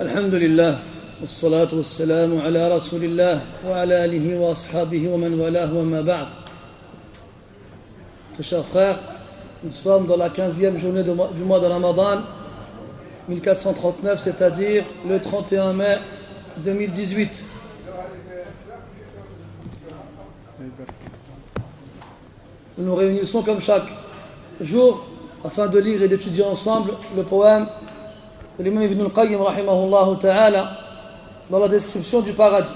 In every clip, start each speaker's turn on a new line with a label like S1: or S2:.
S1: الحمد لله والصلاة والسلام على رسول الله وعلى آله وأصحابه ومن والاه وما بعد. Très chers frères, nous sommes dans la 15e journée du mois de Ramadan 1439, c'est-à-dire le 31 mai 2018. Nous nous réunissons comme chaque jour afin de lire et d'étudier ensemble le poème de l'imam Ibn al-Qayyim rahimahullah ta'ala dans la description du paradis.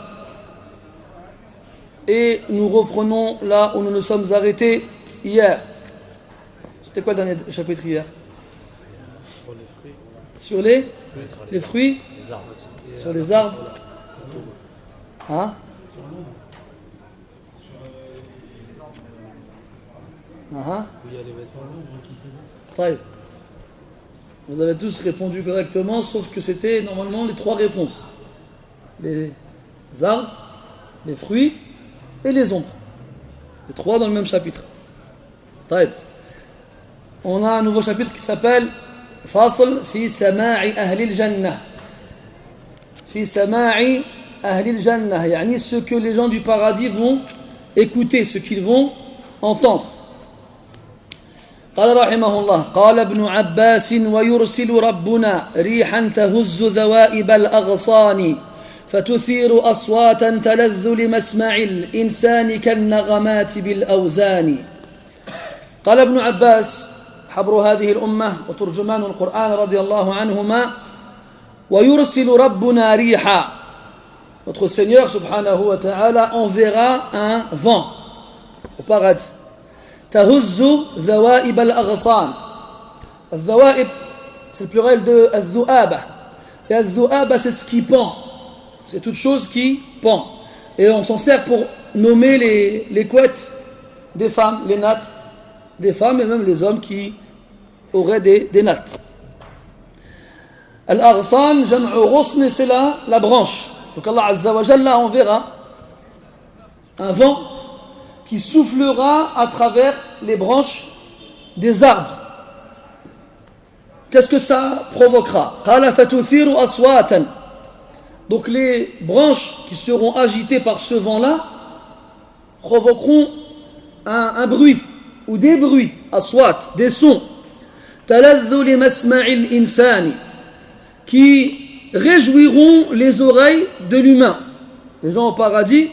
S1: Et nous reprenons là où nous nous sommes arrêtés hier. C'était quoi le dernier chapitre hier? Sur les fruits, les arbres. Sur les arbres. Hein? Vous avez tous répondu correctement, sauf que c'était normalement les trois réponses. Les arbres, les fruits et les ombres. Les trois dans le même chapitre. On a un nouveau chapitre qui s'appelle Fasl fi sama'i ahli al-jannah. Fi sama'i ahli al-jannah, yani ce que les gens du paradis vont écouter, ce qu'ils vont entendre. قال رحمه الله قال ابن عباس ويرسل ربنا ريحا تهز ذوائب الأغصان فتثير أصواتا تلذ لمسمع الإنسان كالنغمات بالأوزان. قال ابن عباس حبر هذه الأمة وترجمان القرآن رضي الله عنهما ويرسل ربنا ريحا. Notre Seigneur subhanahu wa ta'ala enverra un vent au paradis. تهز ذوائب الأغصان. الذوائب c'est le pluriel de الذؤابة. Et الذؤابة c'est ce qui pend. C'est toute chose qui pend. Et on s'en sert pour nommer les couettes des femmes, les nattes des femmes et même les hommes qui auraient des nattes. Al-Aghsan, jam'u ghusn, c'est la branche. Donc Allah Azza wa Jalla enverra un vent qui soufflera à travers les branches des arbres. Qu'est-ce que ça provoquera? Qala fatuthiru aswatan. Donc les branches qui seront agitées par ce vent-là provoqueront un bruit ou des bruits, aswat, des sons, taladhu li masma'il insani, qui réjouiront les oreilles de l'humain. Les gens au paradis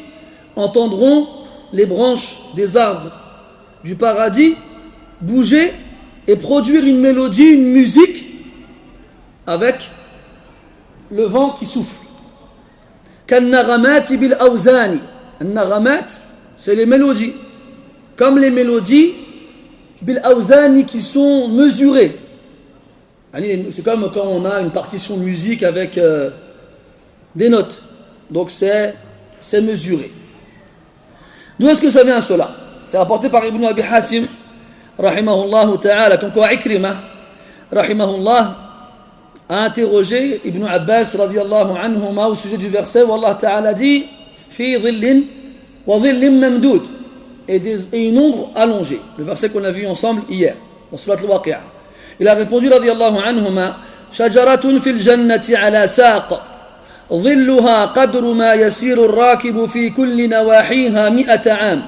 S1: entendront les branches des arbres du paradis bouger et produire une mélodie, une musique avec le vent qui souffle. Kan-naghamati bil awzani. An-naghamat, c'est les mélodies. Comme les mélodies bil awzani qui sont mesurées. C'est comme quand on a une partition de musique avec des notes. Donc c'est mesuré. D'où est-ce que ça vient cela? C'est rapporté par Ibn Abi Hatim rahimahullah ta'ala, comme quoi Ikrimah rahimahullah a interrogé Ibn Abbas radiyallahu anhuma au sujet du verset où Allah ta'ala dit fi dhillin wa dhillin mamdoud, et une ombre allongée, le verset qu'on a vu ensemble hier dans Surat al-Waqi'ah. Il a répondu radiyallahu anhuma shajaratun fil jannati ala saq ظلها قدر ما يسير الراكب في كل نواحيها 100 عام.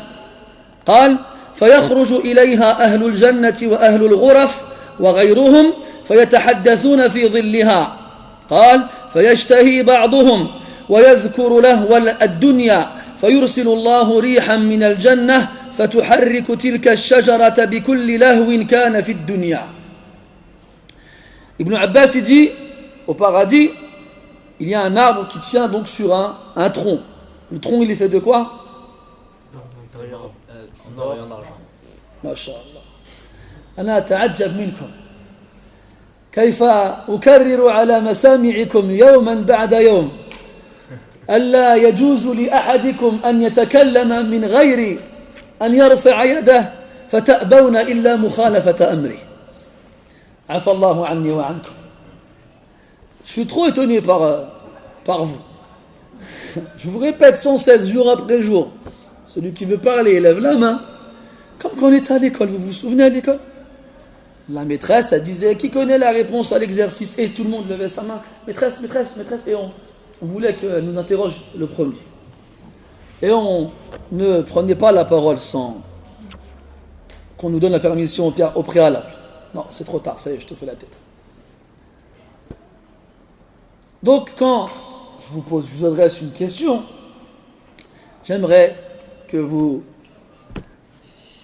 S1: قال فيخرج إليها أهل الجنة وأهل الغرف وغيرهم فيتحدثون في ظلها. قال فيشتهي بعضهم ويذكر له الدنيا فيرسل الله ريحا من الجنة فتحرك تلك الشجرة بكل لهو كان في الدنيا. Ibn Abbas dit au paradis il y a un arbre qui tient donc sur un tronc. Le tronc, il est fait de quoi?
S2: En or et en argent.
S1: MashaAllah. أنا أتعجب منكم كيف أكرر على مسامعكم يوما بعد يوم ألا يجوز لأحدكم أن يتكلم من غير أن يرفع يده فتأبون إلا مخالفة أمره. عفى الله عني وعنكم. Je suis trop étonné par vous. Je vous répète sans cesse, jour après jour. Celui qui veut parler, lève la main. Comme quand on était à l'école, vous vous souvenez à l'école? La maîtresse, elle disait, qui connaît la réponse à l'exercice? Et tout le monde levait sa main. Maîtresse, maîtresse, maîtresse. Et on voulait qu'elle nous interroge le premier. Et on ne prenait pas la parole sans qu'on nous donne la permission au préalable. Non, c'est trop tard, ça y est, je te fais la tête. Donc, quand je vous adresse une question, j'aimerais que vous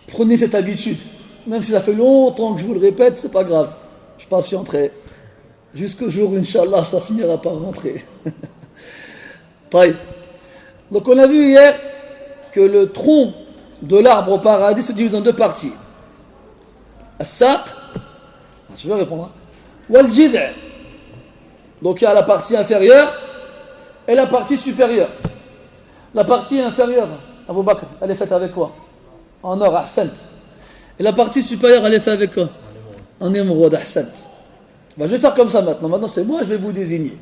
S1: preniez cette habitude. Même si ça fait longtemps que je vous le répète, c'est pas grave. Je patienterai. Jusqu'au jour où, Inch'Allah, ça finira par rentrer. Donc, on a vu hier que le tronc de l'arbre au paradis se divise en deux parties. As-saq, je vais répondre. Wal-jid'. Donc, il y a la partie inférieure et la partie supérieure. La partie inférieure, Abu Bakr, elle est faite avec quoi? En or, ahsant. Et la partie supérieure, elle est faite avec quoi? En émeraude, ahsant. Je vais faire comme ça maintenant. Maintenant, c'est moi, je vais vous désigner.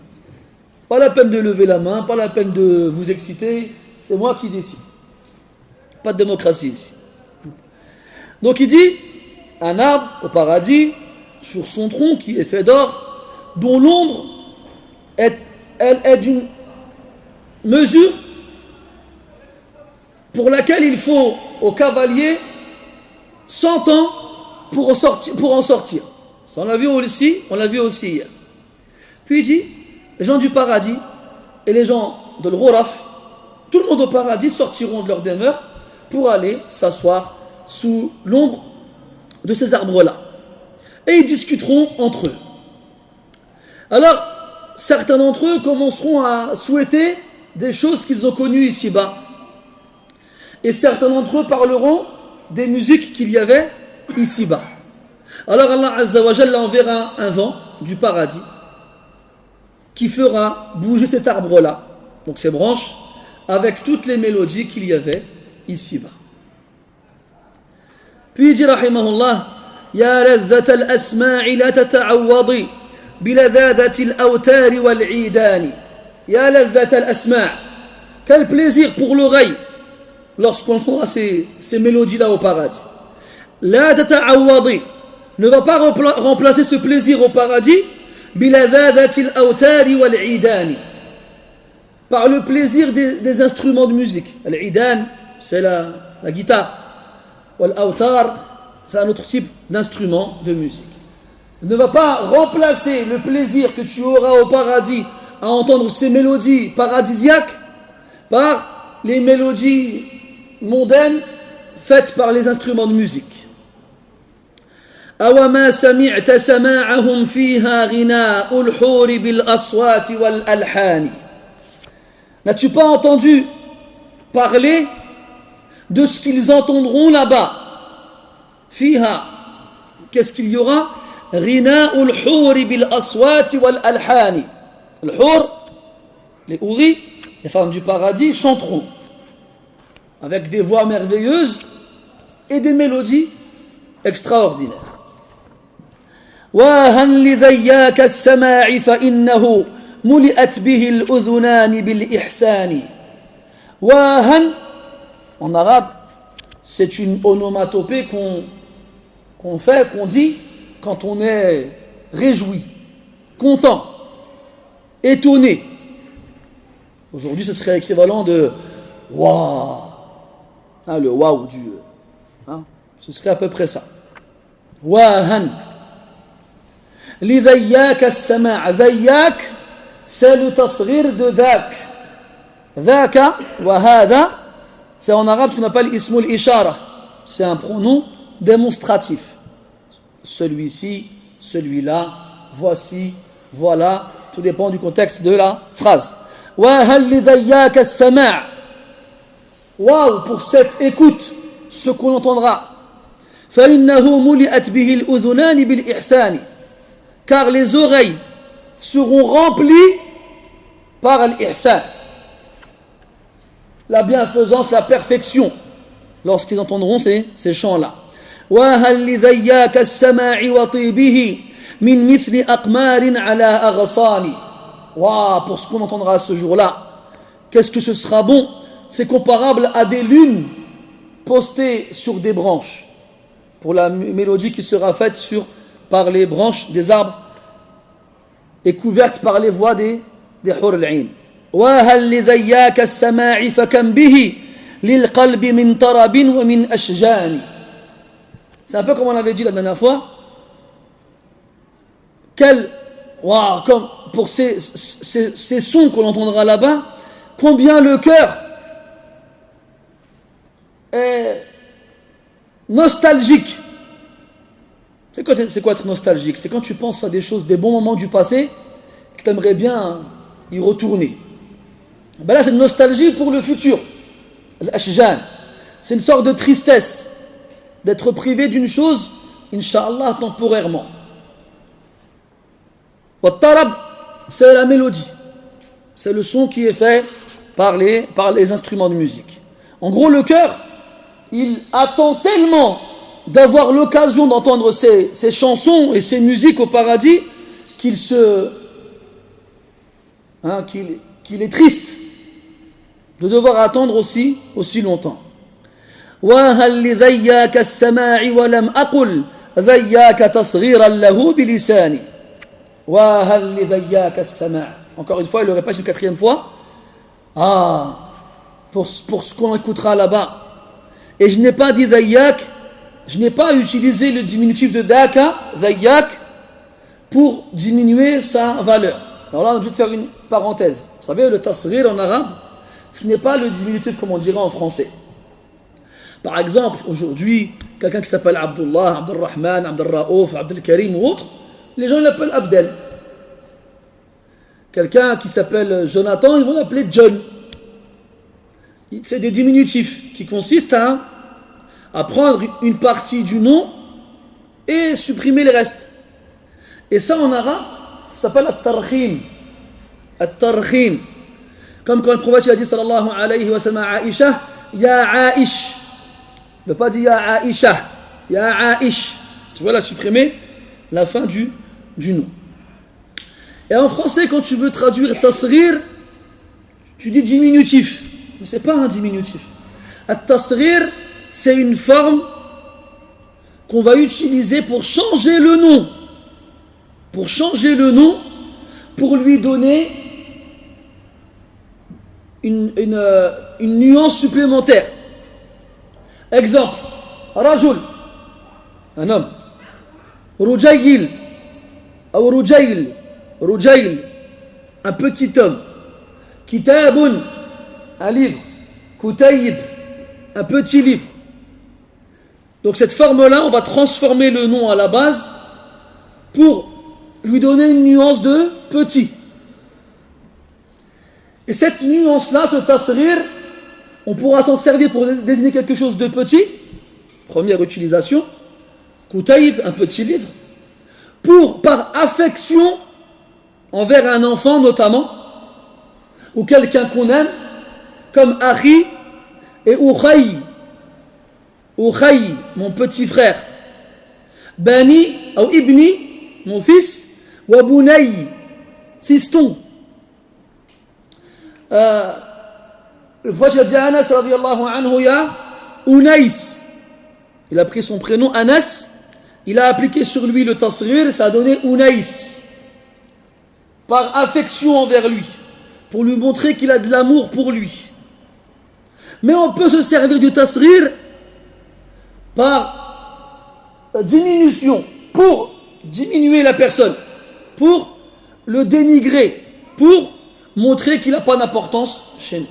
S1: Pas la peine de lever la main, pas la peine de vous exciter. C'est moi qui décide. Pas de démocratie ici. Donc, il dit, un arbre au paradis, sur son tronc qui est fait d'or, dont l'ombre est d'une mesure pour laquelle il faut au cavalier 100 ans pour en sortir. Ça, on l'a vu aussi hier. Puis il dit, les gens du paradis et les gens de l'Ghuraf, tout le monde au paradis sortiront de leur demeure pour aller s'asseoir sous l'ombre de ces arbres-là. Et ils discuteront entre eux. Alors, certains d'entre eux commenceront à souhaiter des choses qu'ils ont connues ici-bas. Et certains d'entre eux parleront des musiques qu'il y avait ici-bas. Alors Allah Azza wa Jalla enverra un vent du paradis qui fera bouger cet arbre-là, donc ses branches, avec toutes les mélodies qu'il y avait ici-bas. Puis il dit rahimahullah, Ya ladhat al-asma'i la tata'awwadi biladhadati al-awtari wal-'idani. Ya ladhat al-asma'. Quel plaisir pour l'oreille lorsqu'on entendra ces mélodies-là au paradis. La tata'awwadi. Ne va pas remplacer ce plaisir au paradis biladhadati al-awtari wal-'idani. Par le plaisir des instruments de musique. Al-'idan, c'est la guitare. Wal-awtar, c'est un autre type d'instrument de musique. Ne va pas remplacer le plaisir que tu auras au paradis à entendre ces mélodies paradisiaques par les mélodies mondaines faites par les instruments de musique. أَوَمَا سَمِعْتَ سَمَاعَهُمْ فِيهَا غِنَاءُ الْحُورِ بِالْأَصْوَاتِ وَالْأَلْحَانِ. N'as-tu pas entendu parler de ce qu'ils entendront là-bas? Fiha, qu'est-ce qu'il y aura? Ghina'ul huri bil aswati wal alhani. Le hur, les houris, les femmes du paradis, chanteront avec des voix merveilleuses et des mélodies extraordinaires. Wahan li dhayyaka as-sama'i fa innahu muli'at bihi al-udhunan bil ihsani. Wahan, en arabe, c'est une onomatopée qu'on dit quand on est réjoui, content, étonné. Aujourd'hui, ce serait l'équivalent de waouh, le waouh du. Ce serait à peu près ça. Wahan. Li dhayyak as-sama'. Dhayyak, c'est le tasghir de dhak. Dhaka wa hada. C'est en arabe ce qu'on appelle ismul ishara. C'est un pronom démonstratif. Celui-ci, celui-là, voici, voilà. Tout dépend du contexte de la phrase. Waouh pour cette écoute, ce qu'on entendra. Car les oreilles seront remplies par l'ihsan. La bienfaisance, la perfection, lorsqu'ils entendront ces chants-là. Pour ce qu'on entendra ce jour-là, qu'est-ce que ce sera bon? C'est comparable à des lunes postées sur des branches, pour la mélodie qui sera faite sur par les branches des arbres et couverte par les voix des hur al-ain. وَهَلْ لِذَيَّاكَ السَّمَاعِ فَكَمْ بِهِ لِلْقَلْبِ مِنْ طَرَبٍ وَمِنْ أَشْجَانِ. C'est un peu comme on avait dit la dernière fois. Comme pour ces sons qu'on entendra là-bas, combien le cœur est nostalgique. C'est quoi être nostalgique? C'est quand tu penses à des choses, des bons moments du passé, que tu aimerais bien y retourner. Ben là, c'est une nostalgie pour le futur. L'ashjan. C'est une sorte de tristesse d'être privé d'une chose, Inch'Allah, temporairement. Wa tarab, c'est la mélodie. C'est le son qui est fait par les instruments de musique. En gros, le cœur, il attend tellement d'avoir l'occasion d'entendre ces chansons et ces musiques au paradis qu'il est triste de devoir attendre aussi longtemps. وَهَلْ لِذَيَّاكَ السَّمَاعِ وَلَمْ أَقُلْ ذَيَّاكَ تَصْغِيرًا لَهُ بِلِسَانِ. وَهَلْ لِذَيَّاكَ السَّمَاعِ. Encore une fois, il le répète une quatrième fois. Pour ce qu'on écoutera là-bas. Et je n'ai pas dit dhayak, je n'ai pas utilisé le diminutif de dhaka, dhayak, pour diminuer sa valeur. Alors là, on a obligé de faire une parenthèse. Vous savez, le tasghir en arabe, ce n'est pas le diminutif comme on dirait en français. Par exemple, aujourd'hui, quelqu'un qui s'appelle Abdullah, Abdurrahman, Abdurraouf, Abdelkarim ou autre, les gens l'appellent Abdel. Quelqu'un qui s'appelle Jonathan, ils vont l'appeler John. C'est des diminutifs qui consistent à prendre une partie du nom et supprimer le reste. Et ça en arabe, ça s'appelle at-tarkhim. At-tarkhim. Comme quand le prophète a dit sallallahu alayhi wa sallam à Aïcha, Ya Aïch. Il n'a pas dit Ya Aïcha, Ya Aïch. Tu vois, là, supprimer la fin du nom. Et en français, quand tu veux traduire tasghir, tu dis diminutif. Mais ce n'est pas un diminutif. At-tasghir, c'est une forme qu'on va utiliser pour changer le nom. Pour changer le nom, pour lui donner une nuance supplémentaire. Exemple, Rajul, un homme. Rujayl, ou Rujayl, un petit homme. Kitabun, un livre. Kutayib, un petit livre. Donc cette forme-là, on va transformer le nom à la base pour lui donner une nuance de petit. Et cette nuance-là, ce tasghir, on pourra s'en servir pour désigner quelque chose de petit. Première utilisation. Kutayib, un petit livre. Par affection envers un enfant notamment, ou quelqu'un qu'on aime, comme Akhi et Ukhay. Ukhay, mon petit frère. Bani ou Ibni, mon fils. Wa Bunay, fiston. Le prophète a dit à Anas radiyallahu anhu, ya Unais. Il a pris son prénom Anas, il a appliqué sur lui le tasghir, ça a donné Unais. Par affection envers lui, pour lui montrer qu'il a de l'amour pour lui. Mais on peut se servir du tasghir par diminution, pour diminuer la personne, pour le dénigrer, pour montrer qu'il n'a pas d'importance chez nous.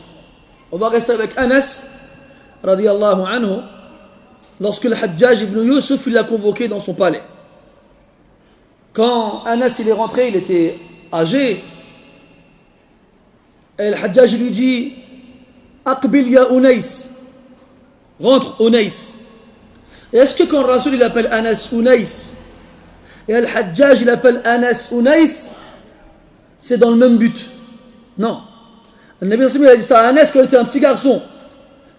S1: On va rester avec Anas radiyallahu anhu lorsque le Hajjaj ibn Yusuf l'a convoqué dans son palais. Quand Anas il est rentré, il était âgé, et le Hajjaj lui dit Aqbil ya Unais, rentre Unais. Et est-ce que quand le Rasoul il appelle Anas Unais et le Hajjaj il appelle Anas Unais, c'est dans le même but? Non. Le Nabi a dit ça à Anas quand il était un petit garçon,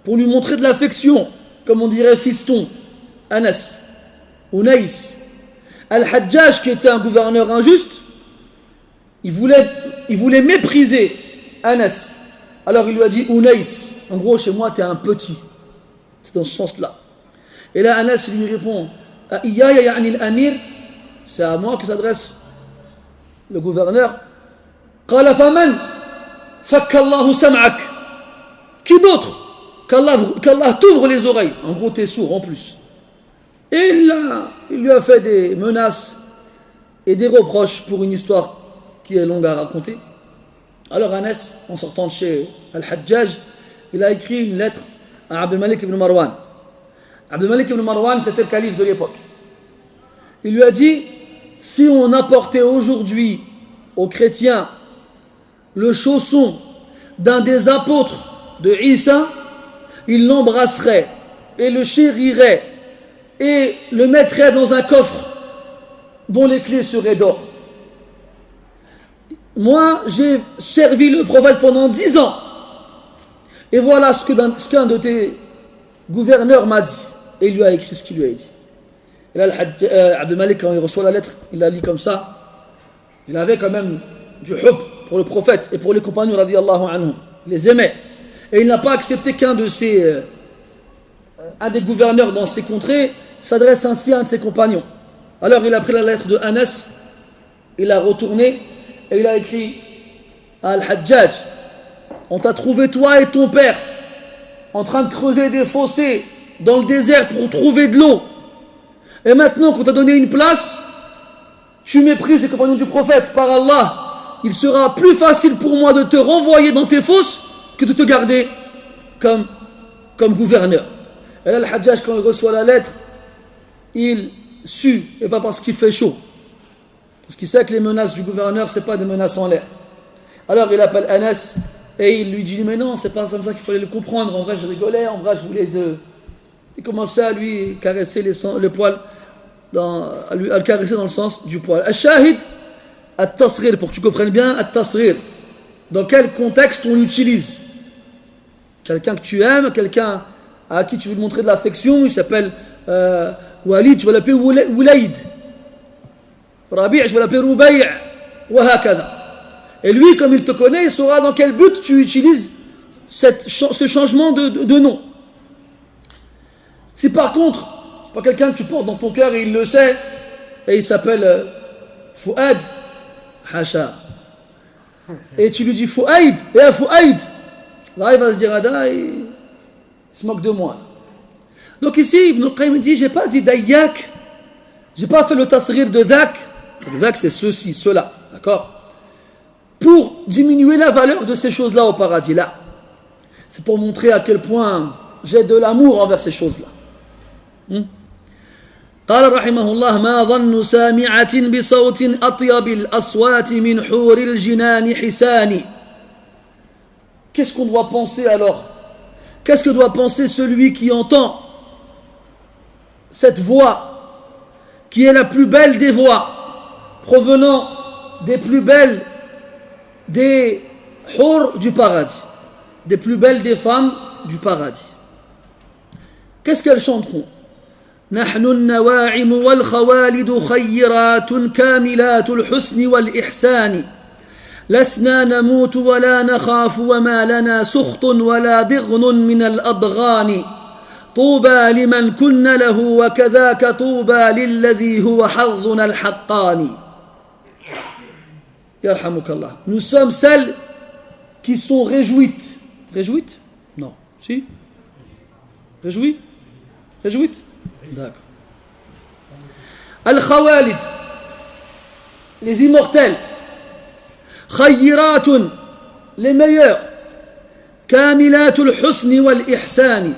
S1: pour lui montrer de l'affection, comme on dirait fiston. Anas, Unais. Al-Hajjaj, qui était un gouverneur injuste, il voulait mépriser Anas. Alors il lui a dit Unais, en gros chez moi t'es un petit. C'est dans ce sens-là. Et là Anas lui répond Iyaya ya'ni al-amir, c'est à moi que s'adresse le gouverneur. قال فمن فك الله سمعك. Qui d'autre qu'Allah t'ouvre les oreilles. En gros, t'es sourd en plus. Et il lui a fait des menaces et des reproches pour une histoire qui est longue à raconter. Alors Anas, en sortant de chez Al-Hajjaj, il a écrit une lettre à Abd al-Malik ibn Marwan. Abd al-Malik ibn Marwan, c'était le calife de l'époque. Il lui a dit, si on apportait aujourd'hui aux chrétiens le chausson d'un des apôtres de Isa, ils l'embrasseraient et le chériraient et le mettraient dans un coffre dont les clés seraient d'or. Moi, j'ai servi le prophète pendant 10 ans. Et voilà ce qu'un de tes gouverneurs m'a dit. Et il lui a écrit ce qu'il lui a dit. Et là, Abd al-Malik, quand il reçoit la lettre, il la lit comme ça. Il avait quand même du hub pour le prophète et pour les compagnons, radiyallahu anhum. Il les aimait. Et il n'a pas accepté qu'un des gouverneurs dans ces contrées s'adresse ainsi à un de ses compagnons. Alors il a pris la lettre de Anas, il l'a retournée et il a écrit à Al-Hajjaj, on t'a trouvé toi et ton père en train de creuser des fossés dans le désert pour trouver de l'eau. Et maintenant qu'on t'a donné une place, tu méprises les compagnons du prophète. Par Allah, il sera plus facile pour moi de te renvoyer dans tes fosses que de te garder comme gouverneur. Et là, Al-Hajjaj, quand il reçoit la lettre, il sue, et pas parce qu'il fait chaud, parce qu'il sait que les menaces du gouverneur, c'est pas des menaces en l'air. Alors il appelle Anas et il lui dit, mais non, c'est pas comme ça qu'il fallait le comprendre. En vrai, je rigolais, en vrai, je voulais Il commençait à lui caresser le poil, à le caresser dans le sens du poil. Al-Shahid, At-Tasrir, pour que tu comprennes bien, At-Tasrir. Dans quel contexte on l'utilise? Quelqu'un que tu aimes, quelqu'un à qui tu veux montrer de l'affection, il s'appelle Walid, tu vas l'appeler Wulaid. Rabi', je vais l'appeler Rubai', wa hakada. Et lui, comme il te connaît, il saura dans quel but tu utilises ce changement de nom. Si par contre, c'est pas quelqu'un que tu portes dans ton cœur et il le sait, et il s'appelle Fouad, Hacha. Et tu lui dis Fouaïd, et Fouaïd, là il va se dire il se moque de moi. Donc ici, Ibn al-Qayyim dit, j'ai pas dit Dayak, j'ai pas fait le tasrir de Dak. Dak c'est ceci, cela, d'accord? Pour diminuer la valeur de ces choses-là au paradis, là. C'est pour montrer à quel point j'ai de l'amour envers ces choses-là. قال رحمه الله ما ظن سامعة بصوت أطيب الأصوات من حور الجنان حسان. Qu'est-ce qu'on doit penser alors? Qu'est-ce que doit penser celui qui entend cette voix qui est la plus belle des voix provenant des plus belles des hur du paradis, des plus belles des femmes du paradis? Qu'est-ce qu'elles chanteront? نحن النواعم والخوالد خيرات كاملات الحسن والإحسان لسنا نموت ولا نخاف وما لنا سخط ولا ضغن من الأضغان طوبى لمن كن له وكذاك طوبى للذي هو حظنا الحقان. يرحمك الله. Nous sommes celles qui sont réjouites. Réjouites? Non. Si? Réjouies? Réjouites? D'accord. Al-Khawalid, les immortels. Khayyiratun, les meilleurs. Kamilatul husni wal ihsani,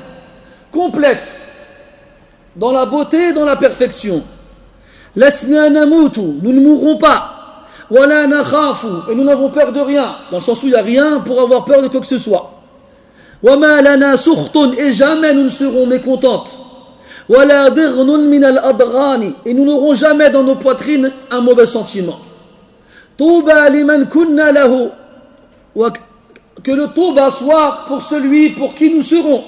S1: complètes dans la beauté et dans la perfection. Lasna namutu, nous ne mourrons pas. Wala nakhafu, et nous n'avons peur de rien, dans le sens où il n'y a rien pour avoir peur de quoi que ce soit. Wama lana sukhtun, et jamais nous ne serons mécontentes. ولا ضغن من الأضغان, et nous n'aurons jamais dans nos poitrines un mauvais sentiment. طوبى لمن كنا له, que le touba soit pour celui pour qui nous serons.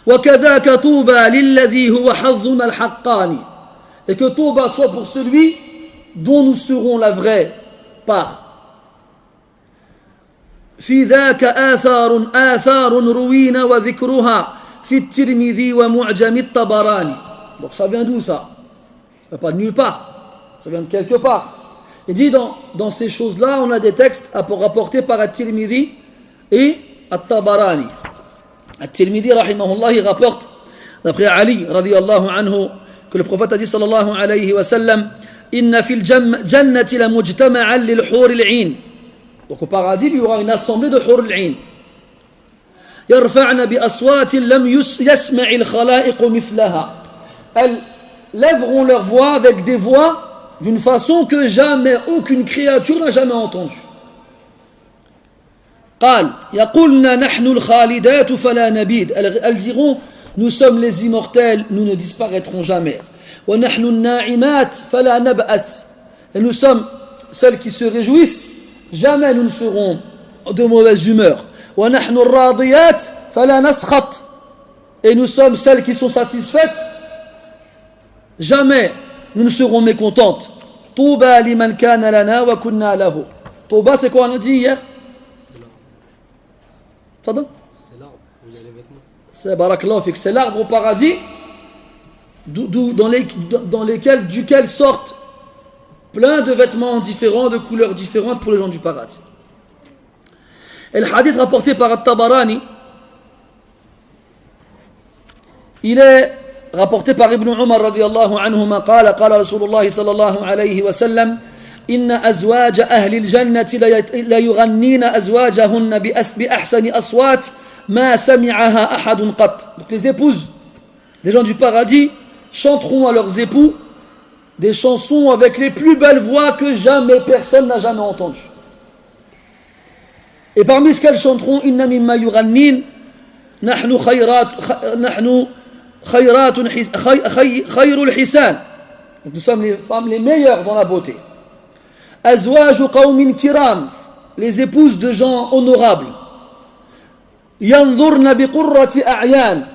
S1: وكذاك طوبى للذي هو حظنا الحقان, et que touba soit pour celui dont nous serons la vraie part. في ذاك آثار روين وذكرها في الترمذي ومعجم الطبراني. Donc ça vient d'où ça? Ça vient pas de nulle part. ça vient de quelque part. Il dit dans ces choses-là, on a des textes rapportés par At-Tirmidhi et At-Tabarani. At-Tirmidhi, rahimahullah, il rapporte, d'après Ali, radiyallahu anhu, que le prophète a dit, sallallahu alayhi wa sallam, Inna fil jannati la mujtama'an lil hur al-'ain. Donc au paradis, il y aura une assemblée de hur al-'ain. Yarfa'na bi aswatin lam yasma'i al-khala'iq mithlaha. Elles lèveront leur voix avec des voix d'une façon que jamais aucune créature n'a jamais entendue. قال يقولن نحن الخالدات فلا نبيد. Elles diront, nous sommes les immortels, nous ne disparaîtrons jamais. ونحن الناعمات فلا نبأس. Et nous sommes celles qui se réjouissent, jamais nous ne serons de mauvaise humeur. ونحن الراضيات فلا نسخط. Et nous sommes celles qui sont satisfaites, jamais nous ne serons mécontentes. طوبى لمن كان لنا وكنا له. طوبى, c'est quoi on a dit hier? Pardon?
S2: C'est l'arbre, vous avez les vêtements.
S1: C'est barakallahu fik, c'est l'arbre au paradis duquel sortent plein de vêtements différents, de couleurs différentes pour les gens du paradis. Et le hadith rapporté par At-Tabarani, il est rapporté par Ibn Umar radiyallahu anhuma قال رسول الله صلى الله عليه وسلم إن أزواج أهل الجنة لا يغنين أزواجهن بأحسن أصوات ما سمعها أحد قط. Donc les épouses des gens du paradis chanteront à leurs époux des chansons avec les plus belles voix que jamais personne n'a jamais entendues. Et parmi ce qu'elles chanteront, إن مما يغنين نحن خير الحسان. Donc nous sommes les femmes les meilleures dans la beauté. أزواج قوم كرام, les épouses de gens honorables. ينظرن بقرة أعيان,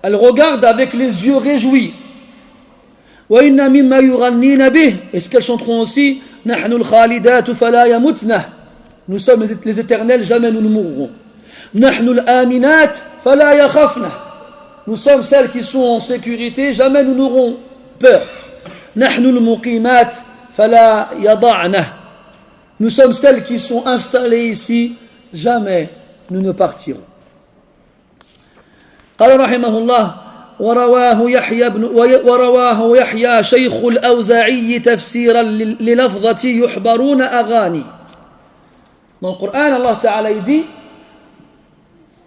S1: elles regardent avec les yeux réjouis. وإن مما يغنين به, et ce qu'elles chanteront aussi, نحن الخالدات فلا يمتن, nous sommes les éternels, jamais nous ne mourrons. نحن الآمنات فلا يخفن, nous sommes celles qui sont en sécurité, jamais nous n'aurons peur. نحن المقيمات فلا يضعنه, nous sommes celles qui sont installées ici, jamais nous ne partirons. قال رحمه الله ورواه يحيى شيخ الأوزاعي تفسيرا للفظة يحبرون أغاني. Dans le Coran, Allah Ta'ala dit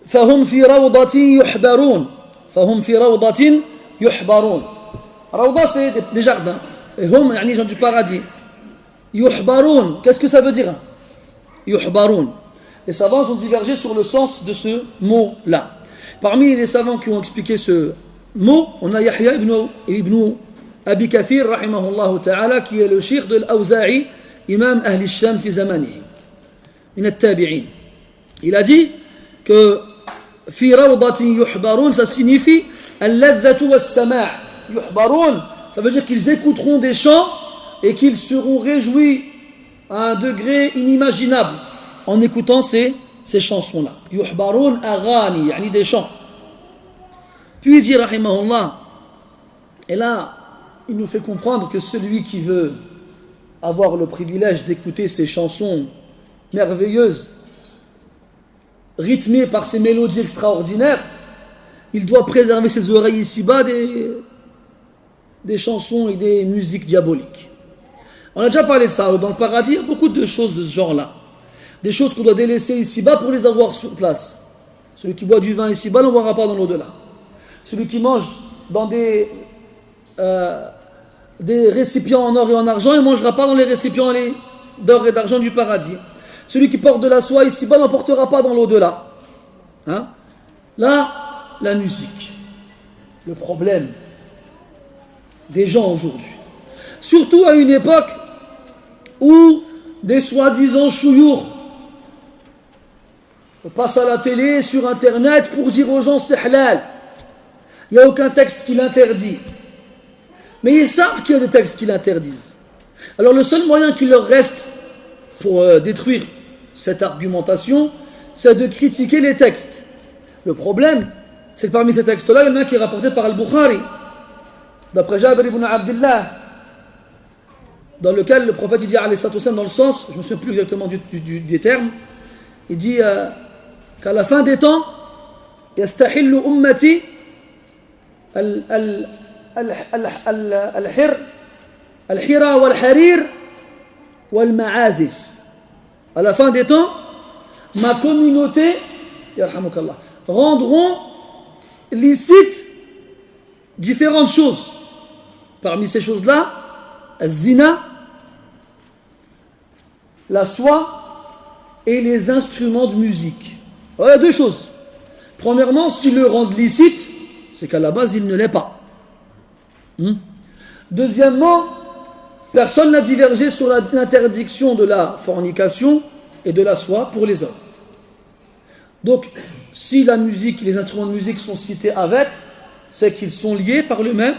S1: فهم في روضة يحبرون, فهم في روضة يحبرون. روضة, c'est des jardins. Et hum, yani les gens du paradis. Yuhbaroun, qu'est-ce que ça veut dire? Yuhbaroun. Les savants ont divergé sur le sens de ce mot-là. Parmi les savants qui ont expliqué ce mot, on a Yahya ibn Abi Kathir, rahimahullah ta'ala, qui est le cheikh de l'Awza'i, imam Ahl al-Sham fi zamanihi, min al-tabi'in. Il a dit que fi rawdatin yuhbaroun, ça signifie al-ladhatu was-sama'. Yuhbaroun, ça veut dire qu'ils écouteront des chants et qu'ils seront réjouis à un degré inimaginable en écoutant ces chansons-là. Yuhbaroun aghani, yani des chants. Puis il dit, rahimahullah, et là, il nous fait comprendre que celui qui veut avoir le privilège d'écouter ces chansons merveilleuses, rythmées par ces mélodies extraordinaires, il doit préserver ses oreilles ici-bas des chansons et des musiques diaboliques. On a déjà parlé de ça. Dans le paradis, il y a beaucoup de choses de ce genre-là. Des choses qu'on doit délaisser ici-bas pour les avoir sur place. Celui qui boit du vin ici-bas n'en boira pas dans l'au-delà. Celui qui mange dans des récipients en or et en argent, il ne mangera pas dans les récipients d'or et d'argent du paradis. Celui qui porte de la soie ici-bas n'en portera pas dans l'au-delà. Hein? Là, la musique. Le problème des gens aujourd'hui. Surtout à une époque où des soi-disant chouyours passent à la télé, sur internet pour dire aux gens c'est halal. Il n'y a aucun texte qui l'interdit. Mais ils savent qu'il y a des textes qui l'interdisent. Alors le seul moyen qu'il leur reste pour détruire cette argumentation, c'est de critiquer les textes. Le problème, c'est que parmi ces textes-là, il y en a un qui est rapporté par Al-Bukhari, d'après Jabir ibn Abdullah, dans lequel le prophète il dit alayhi salatu wassalam, dans le sens, je ne me souviens plus exactement des termes, il dit qu'à la fin des temps, yastahillu ummati al-hira wal-harir wal-ma'azif. À la fin des temps, ma communauté yarhamukallah, rendront licites différentes choses. Parmi ces choses-là, az-zina, la soie et les instruments de musique. Voilà deux choses. Premièrement, s'ils le rendent licite, c'est qu'à la base, il ne l'est pas. Deuxièmement, personne n'a divergé sur l'interdiction de la fornication et de la soie pour les hommes. Donc, si la musique, les instruments de musique sont cités avec, c'est qu'ils sont liés par le même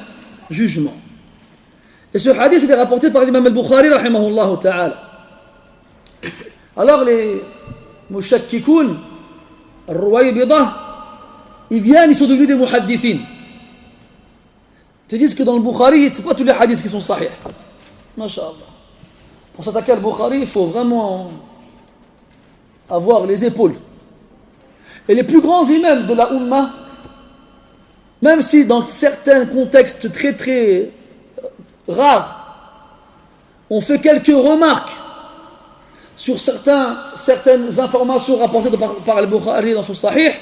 S1: jugement. Et ce hadith, il est rapporté par l'imam al-Bukhari, rahimahullah ta'ala. Alors, les mushakkikoun, al-Ruwaybidah, ils viennent, ils sont devenus des muhaddithin. Ils te disent que dans le Bukhari, ce n'est pas tous les hadiths qui sont sahih. Masha'Allah. Pour s'attaquer al Bukhari, il faut vraiment avoir les épaules. Et les plus grands imams de la Ummah, même si dans certains contextes très très rares, on fait quelques remarques sur certaines informations rapportées par al-Bukhari dans son Sahih,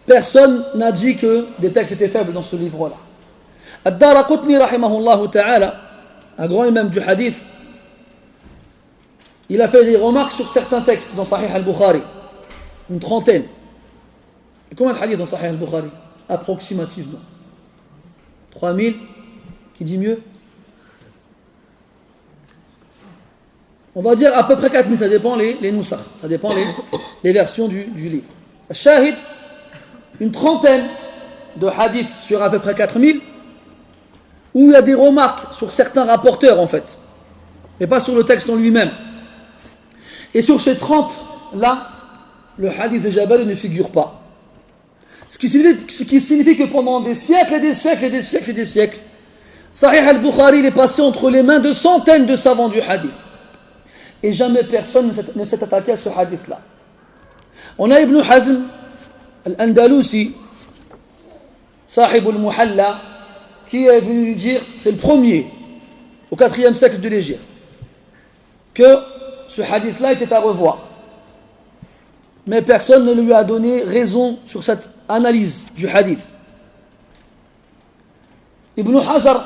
S1: personne n'a dit que des textes étaient faibles dans ce livre-là. Ad-Daraqutni rahimahullah ta'ala, un grand imam du hadith, il a fait des remarques sur certains textes dans Sahih al-Bukhari, une trentaine. Et combien de hadiths dans Sahih al-Bukhari? Approximativement 3000, qui dit mieux? On va dire à peu près 4000, ça dépend les nusakh, ça dépend les versions du livre. Shahid, une trentaine de hadiths sur à peu près 4000, où il y a des remarques sur certains rapporteurs en fait, mais pas sur le texte en lui-même. Et sur ces 30 là, le hadith de Jabal ne figure pas. Ce qui signifie que pendant des siècles et des siècles et des siècles et des siècles, Sahih al-Bukhari est passé entre les mains de centaines de savants du hadith. Et jamais personne ne s'est attaqué à ce hadith-là. On a Ibn Hazm al-Andalusi, Sahib al-Muhalla, qui est venu dire, c'est le premier, au 4e siècle de l'Hégire, que ce hadith-là était à revoir. Mais personne ne lui a donné raison sur cette analyse du hadith. Ibn Hajar,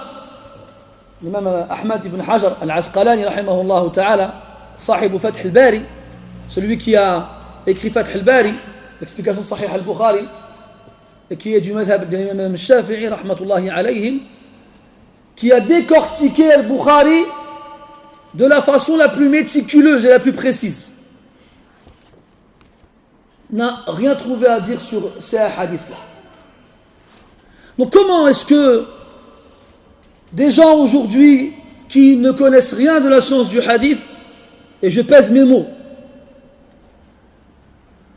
S1: l'imam Ahmad ibn Hajar al-Asqalani, rahimahullah ta'ala, Sahib Fath al-Bari, celui qui a écrit Fath al-Bari, l'explication de Sahih al-Bukhari, et qui est du madhab de l'imam Shafi'i, rahmatullahi alayhim, qui a décortiqué al-Bukhari de la façon la plus méticuleuse et la plus précise. N'a rien trouvé à dire sur ces hadiths-là. Donc comment est-ce que des gens aujourd'hui qui ne connaissent rien de la science du hadith, et je pèse mes mots,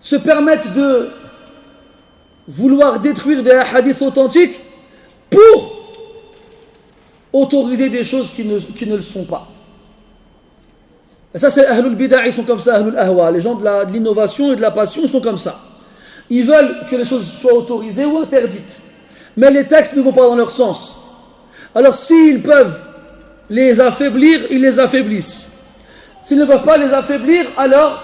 S1: se permettent de vouloir détruire des hadiths authentiques pour autoriser des choses qui ne le sont pas? Et ça, c'est Ahlul Bid'a, ils sont comme ça, Ahlul Ahwa. Les gens de l'innovation et de la passion, ils sont comme ça. Ils veulent que les choses soient autorisées ou interdites. Mais les textes ne vont pas dans leur sens. Alors, s'ils peuvent les affaiblir, ils les affaiblissent. S'ils ne peuvent pas les affaiblir, alors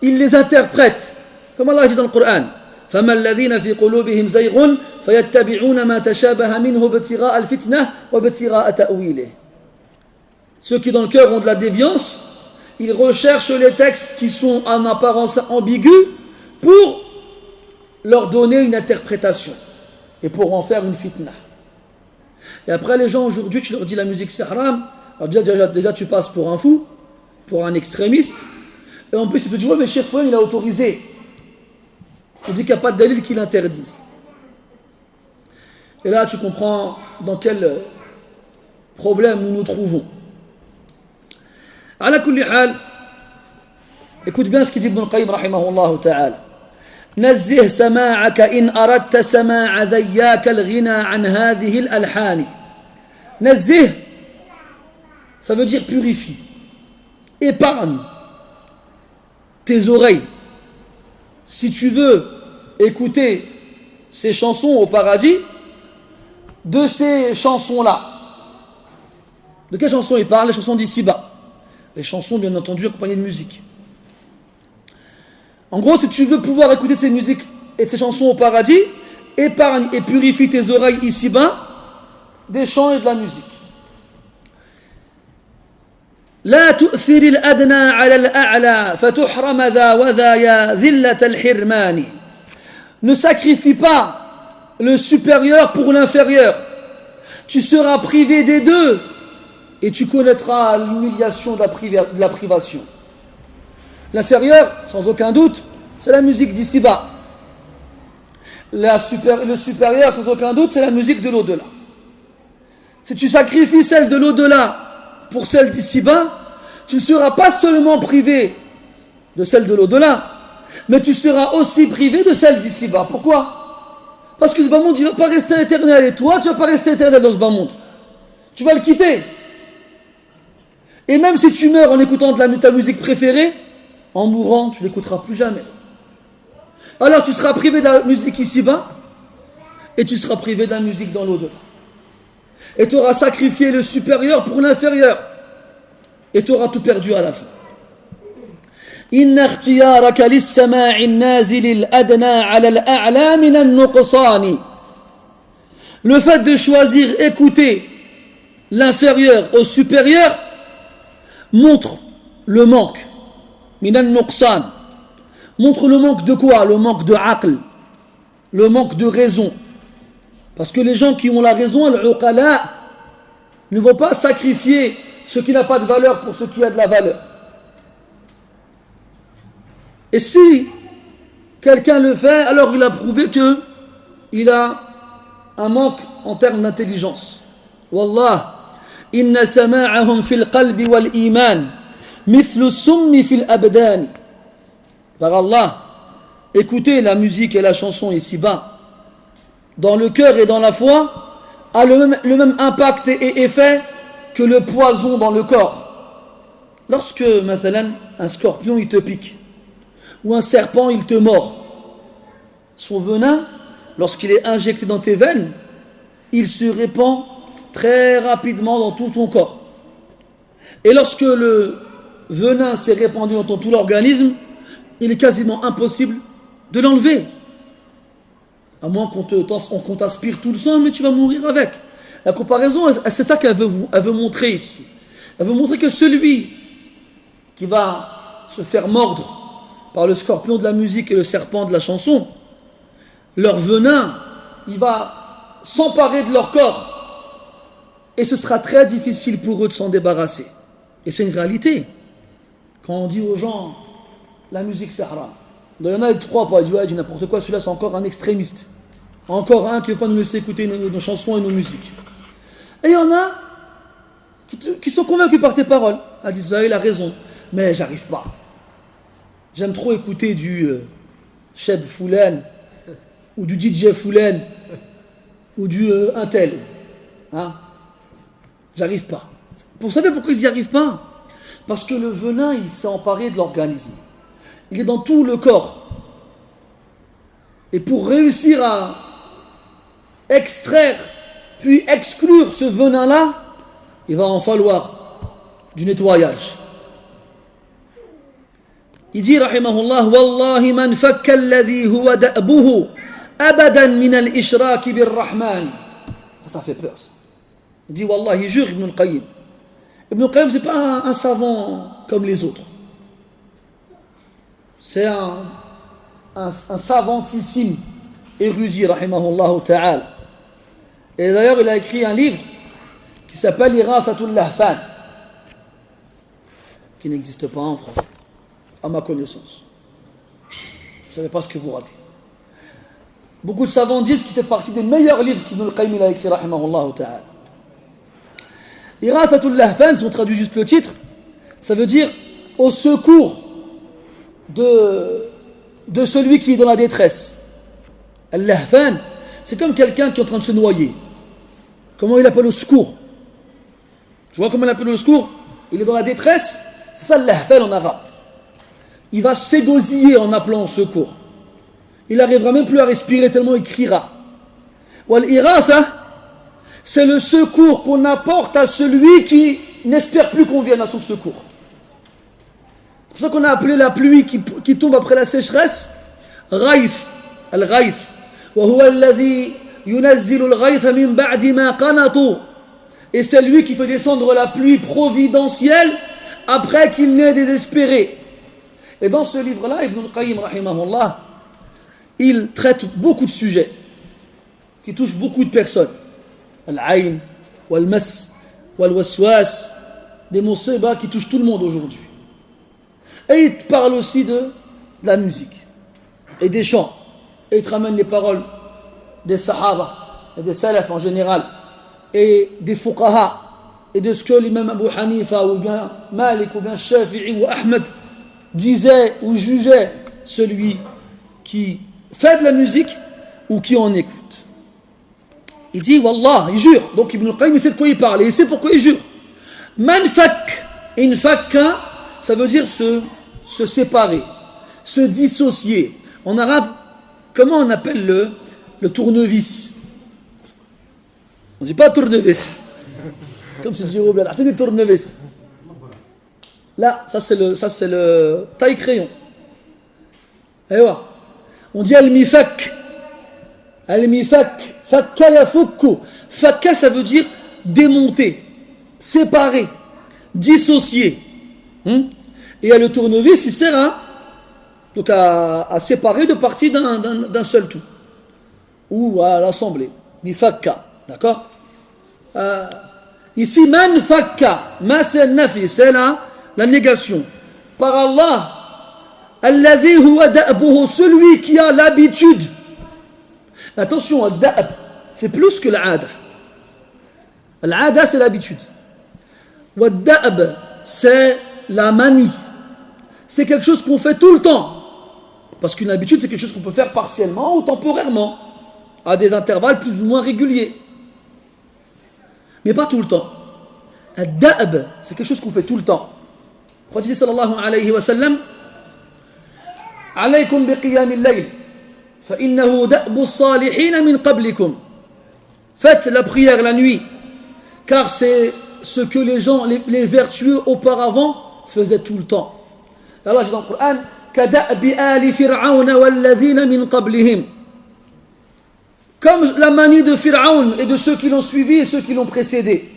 S1: ils les interprètent. Comme Allah dit dans le Coran. فَمَا الَّذِينَ فِي قُلُوبِهِمْ زَيْغٌ فَيَتَّبِعُونَ مَا تَشَابَهَ مِنْهُ ابْتِغَاءَ الْفِتْنَةِ وَابْتِغَاءَ تَأْوِيلِهِ. Ceux qui dans le cœur ont de la déviance, ils recherchent les textes qui sont en apparence ambigus pour leur donner une interprétation et pour en faire une fitna. Et après les gens aujourd'hui, tu leur dis la musique c'est haram, alors déjà tu passes pour un fou, pour un extrémiste, et en plus ils te disent ouais mais Cheikh Fouane il a autorisé. On dit qu'il n'y a pas de dalil qui l'interdise. Et là tu comprends dans quel problème nous nous trouvons. على كل حال, écoute bien ce qu'il dit Ibn al-Qayyim rahimahullah ta'ala. نزه سماعك إن أردت سماع ذياك الغنى عن هذه الألحان. نزه ça veut dire purifie. Épargne tes oreilles. Si tu veux écouter ces chansons au paradis, de ces chansons-là, de quelles chansons il parle? Les chansons d'ici-bas. Les chansons, bien entendu, accompagnées de musique. En gros, si tu veux pouvoir écouter de ces musiques et de ces chansons au paradis, épargne et purifie tes oreilles ici-bas des chants et de la musique. لا تؤثر الأدنى على الأعلى فتحرم ذا وذا يا ذلة الحرمان. Ne sacrifie pas le supérieur pour l'inférieur. Tu seras privé des deux et tu connaîtras l'humiliation de la privation. L'inférieur, sans aucun doute, c'est la musique d'ici-bas. Le supérieur, sans aucun doute, c'est la musique de l'au-delà. Si tu sacrifies celle de l'au-delà pour celle d'ici-bas, tu ne seras pas seulement privé de celle de l'au-delà, mais tu seras aussi privé de celle d'ici-bas. Pourquoi? Parce que ce bas monde, il ne va pas rester éternel, et toi, tu ne vas pas rester éternel dans ce bas monde. Tu vas le quitter. Et même si tu meurs en écoutant ta musique préférée, en mourant, tu ne l'écouteras plus jamais. Alors tu seras privé de la musique ici-bas, et tu seras privé de la musique dans l'au-delà. Et tu auras sacrifié le supérieur pour l'inférieur. Et tu auras tout perdu à la fin. إن اختيارك للسماع النازل الأدنى على الأعلى من النقصان. Le fait de choisir écouter l'inférieur au supérieur montre le manque. من النقصان. Montre le manque de quoi? Le manque de aql. Le manque de raison. Parce que les gens qui ont la raison, al-uqala, ne vont pas sacrifier ce qui n'a pas de valeur pour ce qui a de la valeur. Et si quelqu'un le fait, alors il a prouvé qu'il a un manque en termes d'intelligence. Wallah, inna sama'ahum fil qalbi wal iman, mithlu summi fil abdani. Par Allah, écoutez la musique et la chanson ici-bas, dans le cœur et dans la foi, a le même impact et effet que le poison dans le corps. Lorsque, mathalan, un scorpion il te pique, ou un serpent il te mord, son venin, lorsqu'il est injecté dans tes veines, il se répand très rapidement dans tout ton corps. Et lorsque le venin s'est répandu dans tout l'organisme, il est quasiment impossible de l'enlever. À moins qu'on t'aspire tout le sang, mais tu vas mourir avec. La comparaison, c'est ça qu'elle veut montrer ici. Elle veut montrer que celui qui va se faire mordre par le scorpion de la musique et le serpent de la chanson, leur venin, il va s'emparer de leur corps. Et ce sera très difficile pour eux de s'en débarrasser. Et c'est une réalité. Quand on dit aux gens, la musique c'est haram. Il y en a trois, pas dit, ouais, dis n'importe quoi, celui-là c'est encore un extrémiste. Encore un qui ne veut pas nous laisser écouter nos chansons et nos musiques. Et il y en a qui sont convaincus par tes paroles. Ah, disent, il a raison, mais j'arrive pas. J'aime trop écouter du Cheb Foulen, ou du DJ Foulen, ou du Intel. Hein? J'arrive pas. Vous savez pourquoi ils n'y arrivent pas? Parce que le venin, il s'est emparé de l'organisme. Il est dans tout le corps. Et pour réussir à extraire, puis exclure ce venin-là, il va en falloir du nettoyage. Il dit, rahimahullah, Wallahi man fakka alladhi huwa da'buhu abadan min al-ishraki bir-Rahmani. Ça fait peur, ça. Il dit, Wallah, il jure Ibn al-Qayyim. Ibn al-Qayyim, c'est pas un savant comme les autres. C'est un savantissime érudit, rahimahullah ta'ala. Et d'ailleurs, il a écrit un livre qui s'appelle Irathatul Lahfan, qui n'existe pas en français, à ma connaissance. Vous ne savez pas ce que vous ratez. Beaucoup de savants disent qu'il fait partie des meilleurs livres qu'Ibn al-Qayyim a écrit, rahimahullah ta'ala. Irathatul Lahfan, si on traduit juste le titre, ça veut dire au secours de celui qui est dans la détresse. Al-Lahfan, c'est comme quelqu'un qui est en train de se noyer. Comment il appelle au secours? Tu vois comment on appelle le secours? Il est dans la détresse, c'est ça l'ahfal en arabe. Il va s'égosiller en appelant au secours. Il n'arrivera même plus à respirer tellement il criera. Wal iratha, c'est le secours qu'on apporte à celui qui n'espère plus qu'on vienne à son secours. C'est pour ça qu'on a appelé la pluie qui tombe après la sécheresse Ghaith, al-Ghaith. Wa huwa alladhi yunazzilu al-Ghaitha min ba'di ma qanatu. Et c'est lui qui fait descendre la pluie providentielle après qu'il n'ait désespéré. Et dans ce livre-là, Ibn al-Qayyim, rahimahullah, il traite beaucoup de sujets qui touchent beaucoup de personnes. Al-Ayn, wal-Mas, wal-Waswas, des musibas qui touchent tout le monde aujourd'hui. Et il parle aussi de la musique et des chants. Et il te ramène les paroles des Sahaba et des Salaf en général et des Fuqaha et de ce que l'imam Abu Hanifa ou bien Malik ou bien Shafi'i ou Ahmed disait ou jugeait celui qui fait de la musique ou qui en écoute. Il dit Wallah, il jure. Donc Ibn al-Qayyim il sait de quoi il parle et il sait pourquoi il jure. Man fak, in fakka, ça veut dire se séparer, se dissocier. En arabe, comment on appelle le tournevis? On ne dit pas tournevis. Comme si je disais au bled, attendez tournevis. Là, ça c'est le taille-crayon. On dit al-mifak. Al-mifak. Fakka yafukku. Fakka, ça veut dire démonter, séparer, dissocier. Et le tournevis, il sert à séparer deux parties d'un seul tout. Ou à l'assembler. Mifakka. D'accord? Ici, man fakka. Ma c'est nafi, c'est la négation. Par Allah, alladhi huwa da'buhu, celui qui a l'habitude. Attention, al-da'b, c'est plus que l'ada. L'ada, c'est l'habitude. Wad-da'b, c'est la manie. C'est quelque chose qu'on fait tout le temps. Parce qu'une habitude, c'est quelque chose qu'on peut faire partiellement ou temporairement, à des intervalles plus ou moins réguliers. Mais pas tout le temps. Al-da'b, c'est quelque chose qu'on fait tout le temps. Le prophète sallallahu alayhi wa sallam, alaykum bi qiyam al-layl, fa innahu da'bu as-salihin min qablikum. Faites la prière la nuit, car c'est ce que les gens, les vertueux auparavant faisaient tout le temps. Allah dit dans le Coran, kada'bi ali fir'aun walladhina min qablihim. Comme la manie de Pharaon et de ceux qui l'ont suivi et ceux qui l'ont précédé.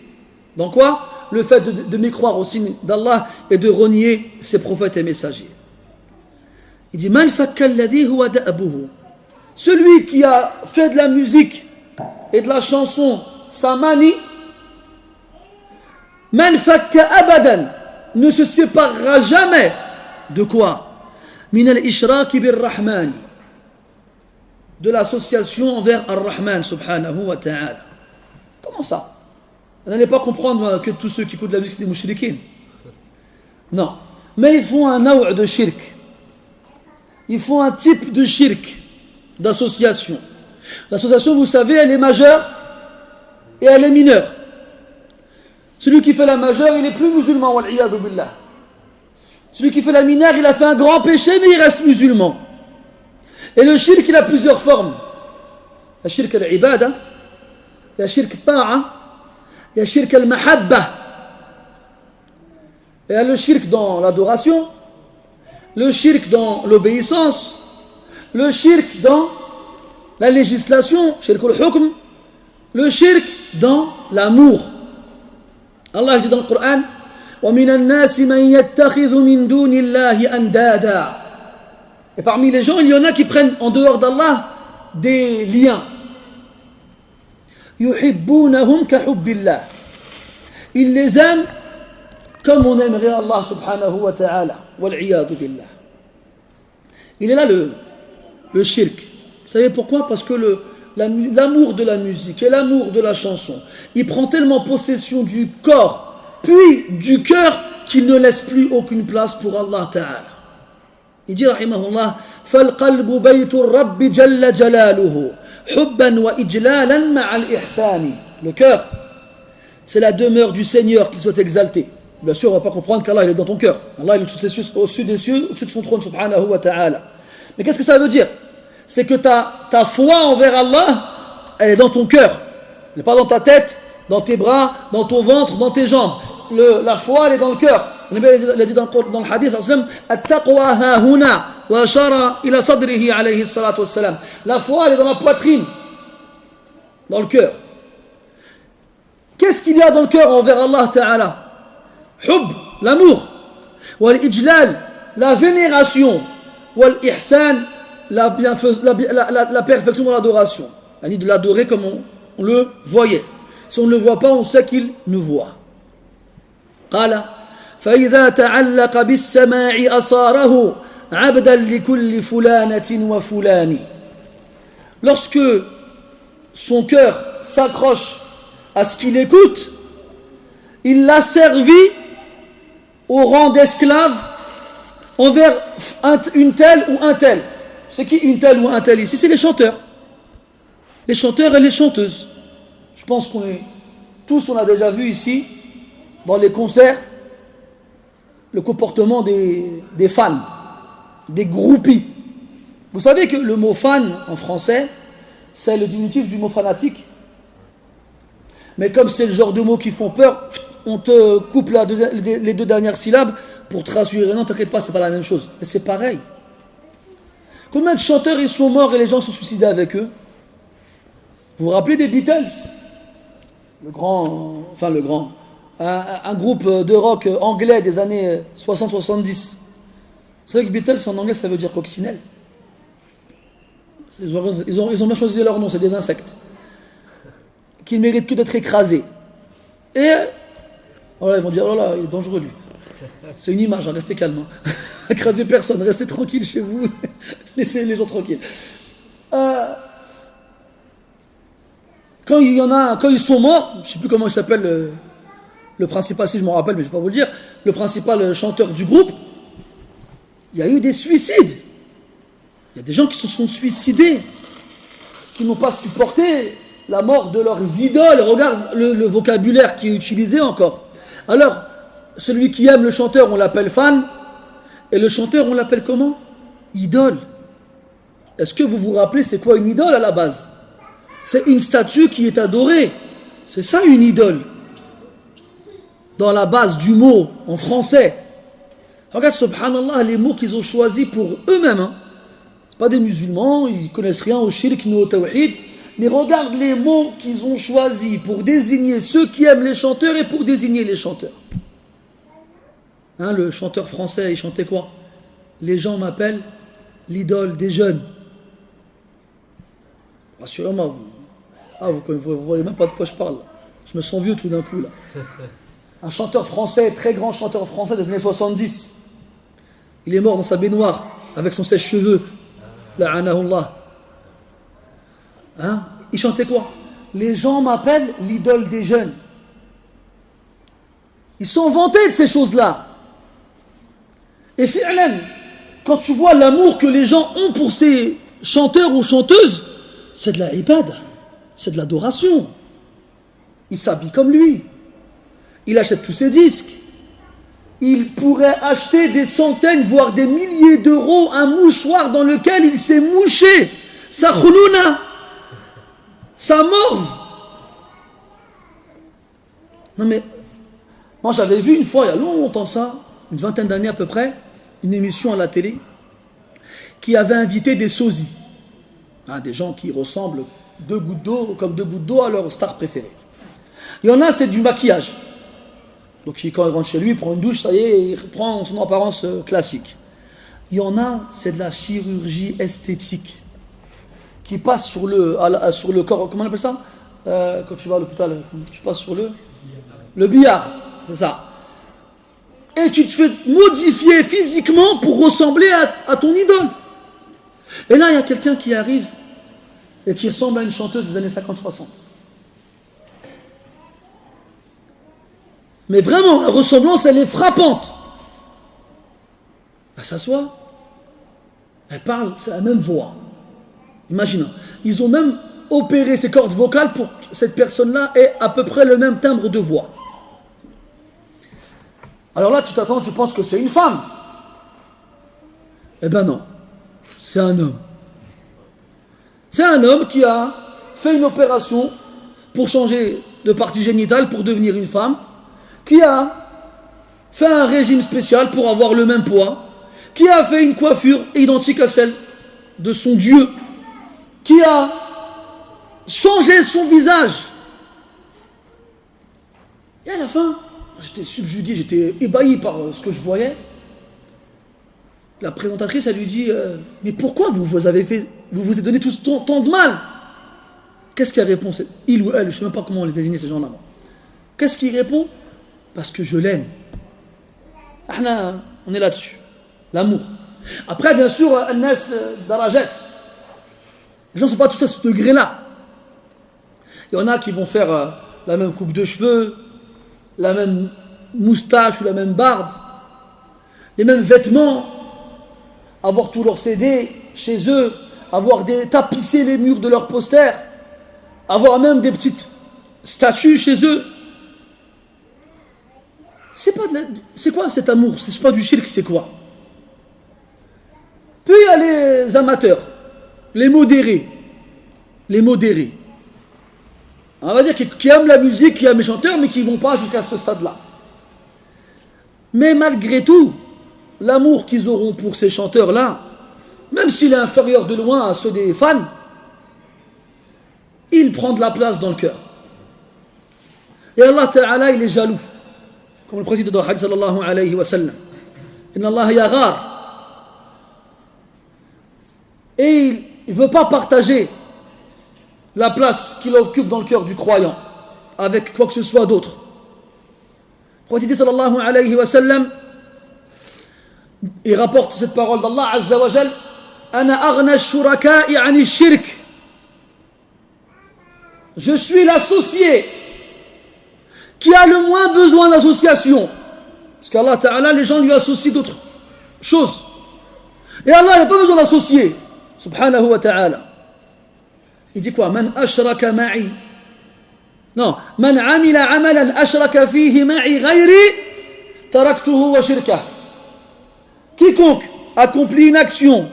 S1: Donc quoi? Le fait de mécroire au signe d'Allah et de renier ses prophètes et messagers. Il dit Man fakka alladhi huwa da'buhu. Celui qui a fait de la musique et de la chanson sa manie, Man fakka abadan, ne se séparera jamais de quoi? Min al-ishraki bir-rahmani, de l'association envers Ar-Rahman subhanahu wa ta'ala. Comment ça? Vous n'allez pas comprendre que tous ceux qui écoutent la musique des mouchriquins. Non. Mais ils font un naw' de shirk. Ils font un type de shirk, d'association. L'association, vous savez, elle est majeure et elle est mineure. Celui qui fait la majeure, il n'est plus musulman, wal-iyadhu billah. Celui qui fait la mineure, il a fait un grand péché, mais il reste musulman. Et le shirk, il a plusieurs formes. Il y a shirk al-ibada, il y a shirk al-ta'a, il y a shirk al-mahabba. Il y a le shirk dans l'adoration, le shirk dans l'obéissance, le shirk dans la législation, shirk al-hukm, le shirk dans l'amour. Allah dit dans le Coran, وَمِنَ النَّاسِ مَنْ يَتَّخِذُ مِنْ دُونِ اللَّهِ أَنْدَادًا. Et parmi les gens, il y en a qui prennent en dehors d'Allah des liens. يُحِبُّونَهُمْ كَحُبِّ اللَّهِ. Ils les aiment comme on aimerait Allah subhanahu wa ta'ala. وَالْعِيَاذُ بِاللَّهِ. Il est là le shirk. Vous savez pourquoi? Parce que l'amour de la musique et l'amour de la chanson, il prend tellement possession du corps puis du cœur qu'il ne laisse plus aucune place pour Allah ta'ala. Il dit rahimahullah, فَالْقَلْبُ بَيْتُ الرَّبِّ جَلَّ جَلَالُهُ حُبًّا وَإِجْلَالًا مَعَ الْإِحْسَانِ. Le cœur, c'est la demeure du Seigneur qu'il soit exalté. Bien sûr, on ne va pas comprendre qu'Allah il est dans ton cœur. Allah il est au-dessus des cieux, au-dessus de son trône, subhanahu wa ta'ala. Mais qu'est-ce que ça veut dire? C'est que ta foi envers Allah, elle est dans ton cœur. Elle n'est pas dans ta tête, dans tes bras, dans ton ventre, dans tes jambes. La foi, elle est dans le cœur. Il a dit dans le hadith, At-taqwa ha-huna wa ashara ila sadrihi alayhi salatu wassalam. La foi, elle est dans la poitrine, dans le cœur. Qu'est-ce qu'il y a dans le cœur envers Allah Ta'ala? Hub, l'amour. Wal ijlal, la vénération. Wal ihsan, la perfection dans l'adoration. Il a dit de l'adorer comme on le voyait. Si on ne le voit pas, on sait qu'il nous voit. قال فإذا تعلق بالسماع أصاره عبدا لكل فلانة وفلان. Lorsque son cœur s'accroche à ce qu'il écoute, il l'a servi au rang d'esclave envers une telle ou un tel. C'est qui une telle ou un tel ici? C'est les chanteurs. Les chanteurs et les chanteuses. Je pense on a déjà vu ici, dans les concerts, le comportement des fans, des groupies. Vous savez que le mot fan en français, c'est le diminutif du mot fanatique. Mais comme c'est le genre de mots qui font peur, on te coupe les deux dernières syllabes pour te rassurer. Non, t'inquiète pas, c'est pas la même chose. Mais c'est pareil. Combien de chanteurs ils sont morts et les gens se suicidaient avec eux? Vous vous rappelez des Beatles? Un groupe de rock anglais des années 60-70. Vous savez que Beatles en anglais ça veut dire coccinelle. Ils ont bien choisi leur nom, c'est des insectes qui ne méritent que d'être écrasés. Et voilà, ils vont dire, oh là, il est dangereux lui. C'est une image, hein, restez calme. Hein. Écrasez personne, restez tranquille chez vous. Laissez les gens tranquilles. Quand ils sont morts, je ne sais plus comment il s'appelle le principal, si je m'en rappelle, mais je ne vais pas vous le dire, le principal chanteur du groupe, il y a eu des suicides. Il y a des gens qui se sont suicidés, qui n'ont pas supporté la mort de leurs idoles. Regarde le vocabulaire qui est utilisé encore. Alors, celui qui aime le chanteur, on l'appelle fan, et le chanteur, on l'appelle comment? Idole. Est-ce que vous vous rappelez, c'est quoi une idole à la base? C'est une statue qui est adorée. C'est ça une idole. Dans la base du mot en français. Regarde, subhanallah, les mots qu'ils ont choisis pour eux-mêmes. Hein. Ce pas des musulmans, ils ne connaissent rien au shirk ni au tawhid. Mais regarde les mots qu'ils ont choisis pour désigner ceux qui aiment les chanteurs et pour désigner les chanteurs. Hein, le chanteur français, il chantait quoi? Les gens m'appellent l'idole des jeunes. Rassurez-moi, vous voyez même pas de quoi je parle. Je me sens vieux tout d'un coup là. Un chanteur français, très grand chanteur français des années 70. Il est mort dans sa baignoire avec son sèche-cheveux. La'anahullah. Hein? Il chantait quoi? Les gens m'appellent l'idole des jeunes. Ils sont vantés de ces choses-là. Et fi'lan, quand tu vois l'amour que les gens ont pour ces chanteurs ou chanteuses, c'est de la ibada, c'est de l'adoration. Il s'habille comme lui. Il achète tous ses disques. Il pourrait acheter des centaines, voire des milliers d'euros, un mouchoir dans lequel il s'est mouché. Sa khoulouna, sa morve. Non mais, moi j'avais vu une fois, il y a longtemps ça, une vingtaine d'années à peu près, une émission à la télé, qui avait invité des sosies. Hein, des gens qui ressemblent comme deux gouttes d'eau à leur star préférée. Il y en a, c'est du maquillage. Donc quand il rentre chez lui, il prend une douche, ça y est, il reprend son apparence classique. Il y en a, c'est de la chirurgie esthétique qui passe sur le corps. Comment on appelle ça? Quand tu vas à l'hôpital, tu passes sur le billard, c'est ça. Et tu te fais modifier physiquement pour ressembler à ton idole. Et là, il y a quelqu'un qui arrive et qui ressemble à une chanteuse des années 50-60. Mais vraiment, la ressemblance, elle est frappante. Elle s'assoit, elle parle, c'est la même voix. Imaginez. Ils ont même opérer ses cordes vocales pour que cette personne-là ait à peu près le même timbre de voix. Alors là, tu t'attends, tu penses que c'est une femme. Eh ben non, c'est un homme. C'est un homme qui a fait une opération pour changer de partie génitale pour devenir une femme, qui a fait un régime spécial pour avoir le même poids, qui a fait une coiffure identique à celle de son Dieu, qui a changé son visage. Et à la fin, j'étais subjugué, j'étais ébahi par ce que je voyais. La présentatrice, elle lui dit mais pourquoi vous vous êtes donné tout ce temps de mal? Qu'est-ce qu'il répond? Il ou elle, je ne sais même pas comment on les désigne ces gens-là. Qu'est-ce qu'il répond? Parce que je l'aime. On est là-dessus. L'amour. Après, bien sûr, Anas Darajat. Les gens ne sont pas tous à ce degré-là. Il y en a qui vont faire la même coupe de cheveux, la même moustache ou la même barbe, les mêmes vêtements, avoir tous leurs CD chez eux, avoir tapisser les murs de leurs posters, avoir même des petites statues chez eux. C'est quoi cet amour? C'est pas du shirk, c'est quoi? Puis il y a les amateurs, les modérés. On va dire qui aiment la musique, qui aiment les chanteurs, mais qui ne vont pas jusqu'à ce stade-là. Mais malgré tout, l'amour qu'ils auront pour ces chanteurs-là, même s'il est inférieur de loin à ceux des fans, il prend de la place dans le cœur. Et Allah Ta'ala, il est jaloux. Comme le prophète de Hadith sallallahu alayhi wa sallam. Inna Allah yaghar. Et il ne veut pas partager la place qu'il occupe dans le cœur du croyant avec quoi que ce soit d'autre. Le prophète sallallahu alayhi wa sallam, il rapporte cette parole d'Allah Azza wa Jal: Ana aghna shuraka'i 'ani shirk. Je suis l'associé qui a le moins besoin d'association. Parce qu'Allah Ta'ala, les gens lui associent d'autres choses. Et Allah n'a pas besoin d'associer. Subhanahu wa ta'ala. Il dit quoi? Man ashraka ma'i. Non. Man amila amalan ashraka fihi ma'i ghayri taraktuhu wa shirkah. Quiconque accomplit une action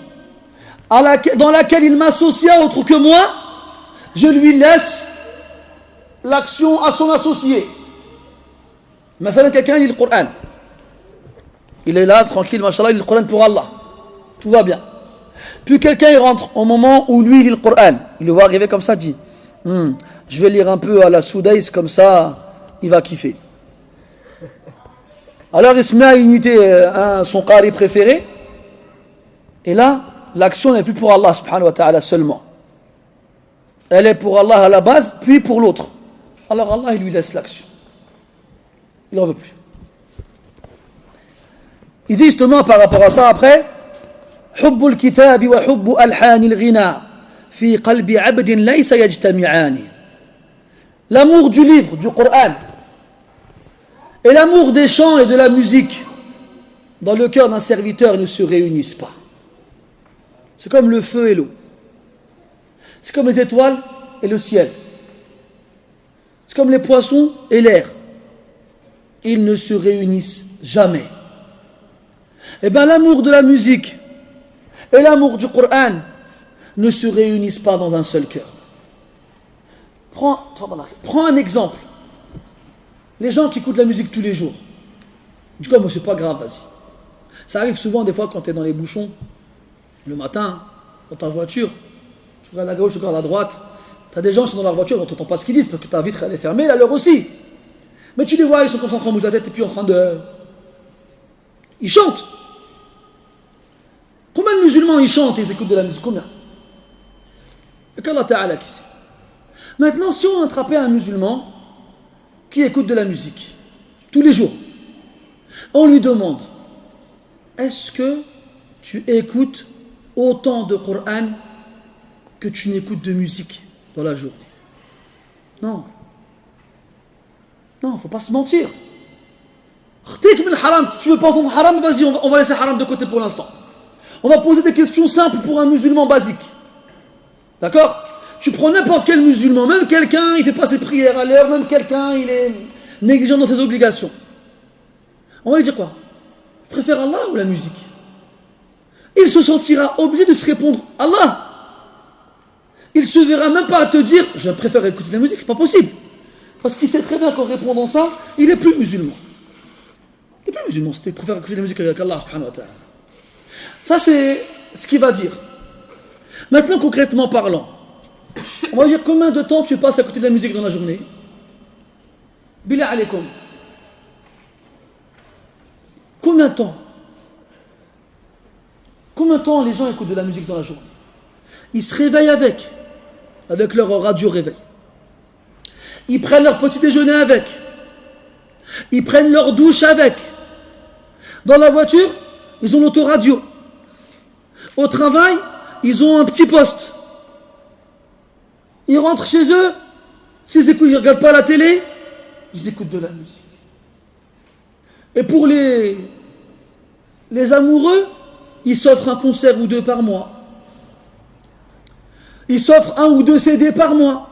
S1: dans laquelle il m'associa autre que moi, je lui laisse l'action à son associé. مثلا quelqu'un lit le Coran. Il est là, tranquille, machallah, il lit le Coran pour Allah. Tout va bien. Puis quelqu'un il rentre au moment où lui il lit le Coran. Il le voit arriver comme ça, dit je vais lire un peu à la Soudaïs, comme ça, il va kiffer. Alors il se met à imiter son qari préféré. Et là, l'action n'est plus pour Allah subhanahu wa ta'ala seulement. Elle est pour Allah à la base, puis pour l'autre. Alors Allah, il lui laisse l'action. Il n'en veut plus. Il dit justement par rapport à ça après: حب الكتاب وحب ألحان الغنى في قلب عبد ليس يجتمعان. L'amour du livre, du Coran, et l'amour des chants et de la musique dans le cœur d'un serviteur ne se réunissent pas. C'est comme le feu et l'eau. C'est comme les étoiles et le ciel. C'est comme les poissons et l'air. Ils ne se réunissent jamais. Eh bien, l'amour de la musique et l'amour du Coran ne se réunissent pas dans un seul cœur. Prends un exemple. Les gens qui écoutent la musique tous les jours. Du coup, moi, c'est pas grave, vas-y. Ça arrive souvent, des fois, quand tu es dans les bouchons, le matin, dans ta voiture, tu regardes à gauche, tu regardes à droite. Tu as des gens qui sont dans leur voiture, on n'entend pas ce qu'ils disent, parce que ta vitre, elle est fermée, la leur aussi. Mais tu les vois, ils sont comme ça en train de bouger la tête, et puis en train de... Ils chantent. Combien de musulmans ils chantent et ils écoutent de la musique? Combien? Et qu'Allah Ta'ala qui sait. Maintenant, si on attrapait un musulman qui écoute de la musique tous les jours, on lui demande: est-ce que tu écoutes autant de Coran que tu n'écoutes de musique dans la journée? Non. Non, il ne faut pas se mentir. Tu veux pas entendre haram? Vas-y, on va laisser haram de côté pour l'instant. On va poser des questions simples pour un musulman basique. D'accord? Tu prends n'importe quel musulman, même quelqu'un, il fait pas ses prières à l'heure, même quelqu'un, il est négligent dans ses obligations. On va lui dire quoi? Je préfère Allah ou la musique? Il se sentira obligé de se répondre Allah. Il se verra même pas à te dire je préfère écouter de la musique, c'est pas possible. Parce qu'il sait très bien qu'en répondant ça, il est plus musulman. Il est plus musulman, il préfère écouter de la musique avec Allah subhanahu wa ta'ala. Ça c'est ce qu'il va dire. Maintenant concrètement parlant, on va dire combien de temps tu passes à écouter de la musique dans la journée? Billah alaykoum. Combien de temps? Combien de temps les gens écoutent de la musique dans la journée? Ils se réveillent avec leur radio réveil. Ils prennent leur petit déjeuner avec. Ils prennent leur douche avec. Dans la voiture, ils ont l'autoradio. Au travail, ils ont un petit poste. Ils rentrent chez eux, s'ils ne regardent pas la télé, ils écoutent de la musique. Et pour les amoureux, ils s'offrent un concert ou deux par mois. Ils s'offrent 1 ou 2 CD par mois.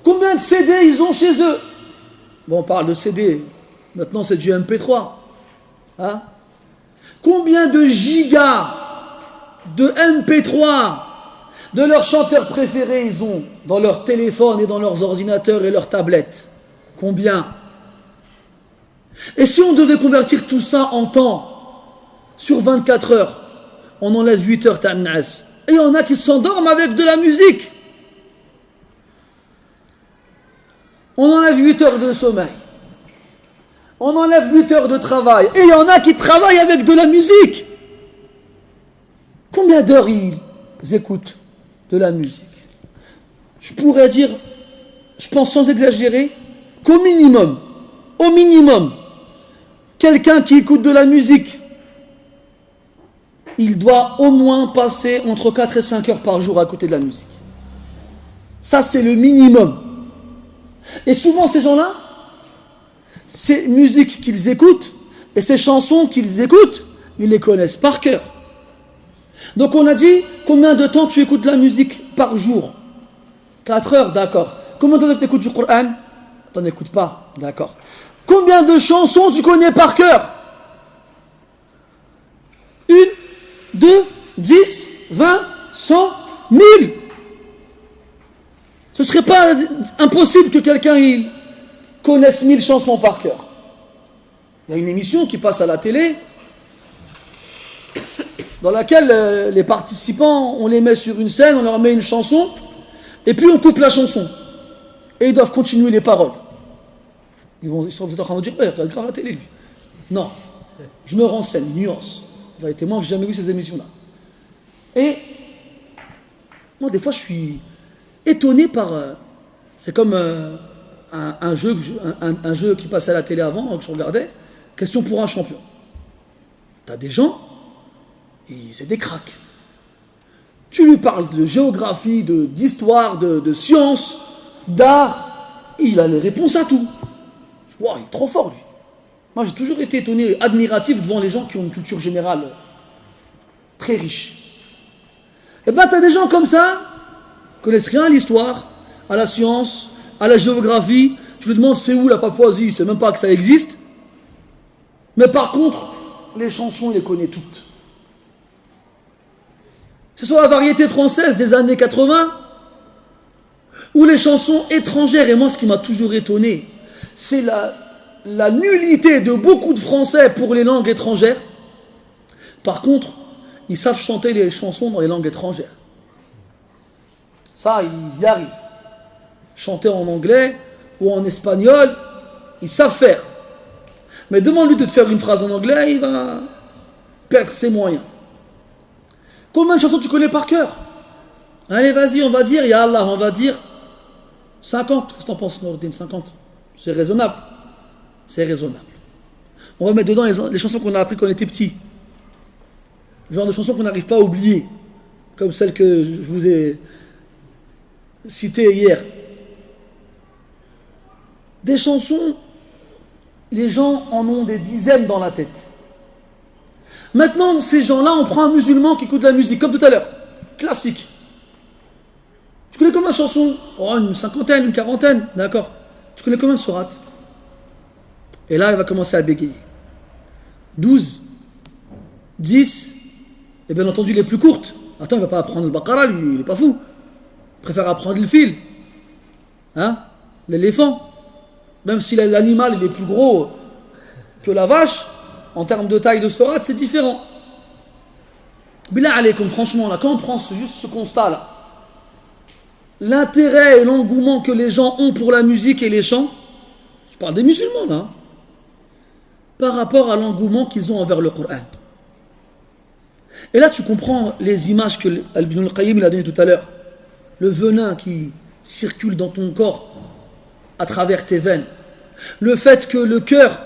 S1: Combien de CD ils ont chez eux? Bon, on parle de CD, maintenant c'est du MP3. Hein? Combien de gigas de MP3 de leurs chanteurs préférés ils ont dans leur téléphone et dans leurs ordinateurs et leurs tablettes? Combien? Et si on devait convertir tout ça en temps, sur 24 heures, on enlève 8 heures ta'nas. Et il y en a qui s'endorment avec de la musique. On enlève 8 heures de sommeil. On enlève 8 heures de travail. Et il y en a qui travaillent avec de la musique. Combien d'heures ils écoutent de la musique? Je pourrais dire, je pense sans exagérer, qu'au minimum, quelqu'un qui écoute de la musique, il doit au moins passer entre 4 et 5 heures par jour à écouter de la musique. Ça, c'est le minimum. Et souvent, ces gens-là, ces musiques qu'ils écoutent et ces chansons qu'ils écoutent, ils les connaissent par cœur. Donc, on a dit, combien de temps tu écoutes de la musique par jour? 4 heures, d'accord. Combien de temps tu écoutes du Coran? Tu n'en écoutes pas, d'accord. Combien de chansons tu connais par cœur? 1, 2, 10, 20, 100, 1000. Ce ne serait pas impossible que quelqu'un connaisse 1000 chansons par cœur. Il y a une émission qui passe à la télé dans laquelle les participants, on les met sur une scène, on leur met une chanson et puis on coupe la chanson. Et ils doivent continuer les paroles. Ils sont en train de dire, hey, regarde grave la télé lui. Non, je me renseigne, nuance. En réalité, moi, je n'ai jamais vu ces émissions-là. Et moi, des fois, je suis étonné par... c'est comme un jeu qui passait à la télé avant, que je regardais, Question pour un champion. Tu as des gens, c'est des cracks. Tu lui parles de géographie, d'histoire, de sciences, d'art, il a les réponses à tout. Wow, il est trop fort, lui. Moi, j'ai toujours été étonné, admiratif devant les gens qui ont une culture générale très riche. Et ben, tu as des gens comme ça, qui connaissent rien à l'histoire, à la science, à la géographie. Tu lui demandes c'est où la Papouasie, il sait même pas que ça existe. Mais par contre, les chansons, il les connaît toutes. Que ce soit la variété française des années 80, ou les chansons étrangères. Et moi, ce qui m'a toujours étonné, c'est la nullité de beaucoup de Français pour les langues étrangères. Par contre, ils savent chanter les chansons dans les langues étrangères. Ça, ils y arrivent. Chanter en anglais ou en espagnol, ils savent faire. Mais demande-lui de te faire une phrase en anglais, il va perdre ses moyens. Combien de chansons tu connais par cœur? Allez, vas-y, on va dire, ya Allah, on va dire 50. Qu'est-ce que t'en penses, Nourdine? 50. C'est raisonnable. C'est raisonnable. On va mettre dedans les chansons qu'on a appris quand on était petit. Genre de chansons qu'on n'arrive pas à oublier. Comme celle que je vous ai citée hier. Des chansons, les gens en ont des dizaines dans la tête. Maintenant, ces gens-là, on prend un musulman qui écoute de la musique, comme tout à l'heure. Classique. la chanson? Oh, une cinquantaine, une quarantaine, d'accord. Tu connais combien de sourates? Et là, il va commencer à bégayer. 12, 10, et bien entendu les plus courtes. Attends, il ne va pas apprendre le Baqara, lui, il n'est pas fou. Il préfère apprendre le fil. Hein? L'éléphant. Même si l'animal il est plus gros que la vache, en termes de taille de sourate, c'est différent. Billah alaykoum, franchement, là, quand on prend juste ce constat-là, l'intérêt et l'engouement que les gens ont pour la musique et les chants, je parle des musulmans là, par rapport à l'engouement qu'ils ont envers le Coran. Et là, tu comprends les images que Ibn al-Qayyim il a données tout à l'heure. Le venin qui circule dans ton corps à travers tes veines. Le fait que le cœur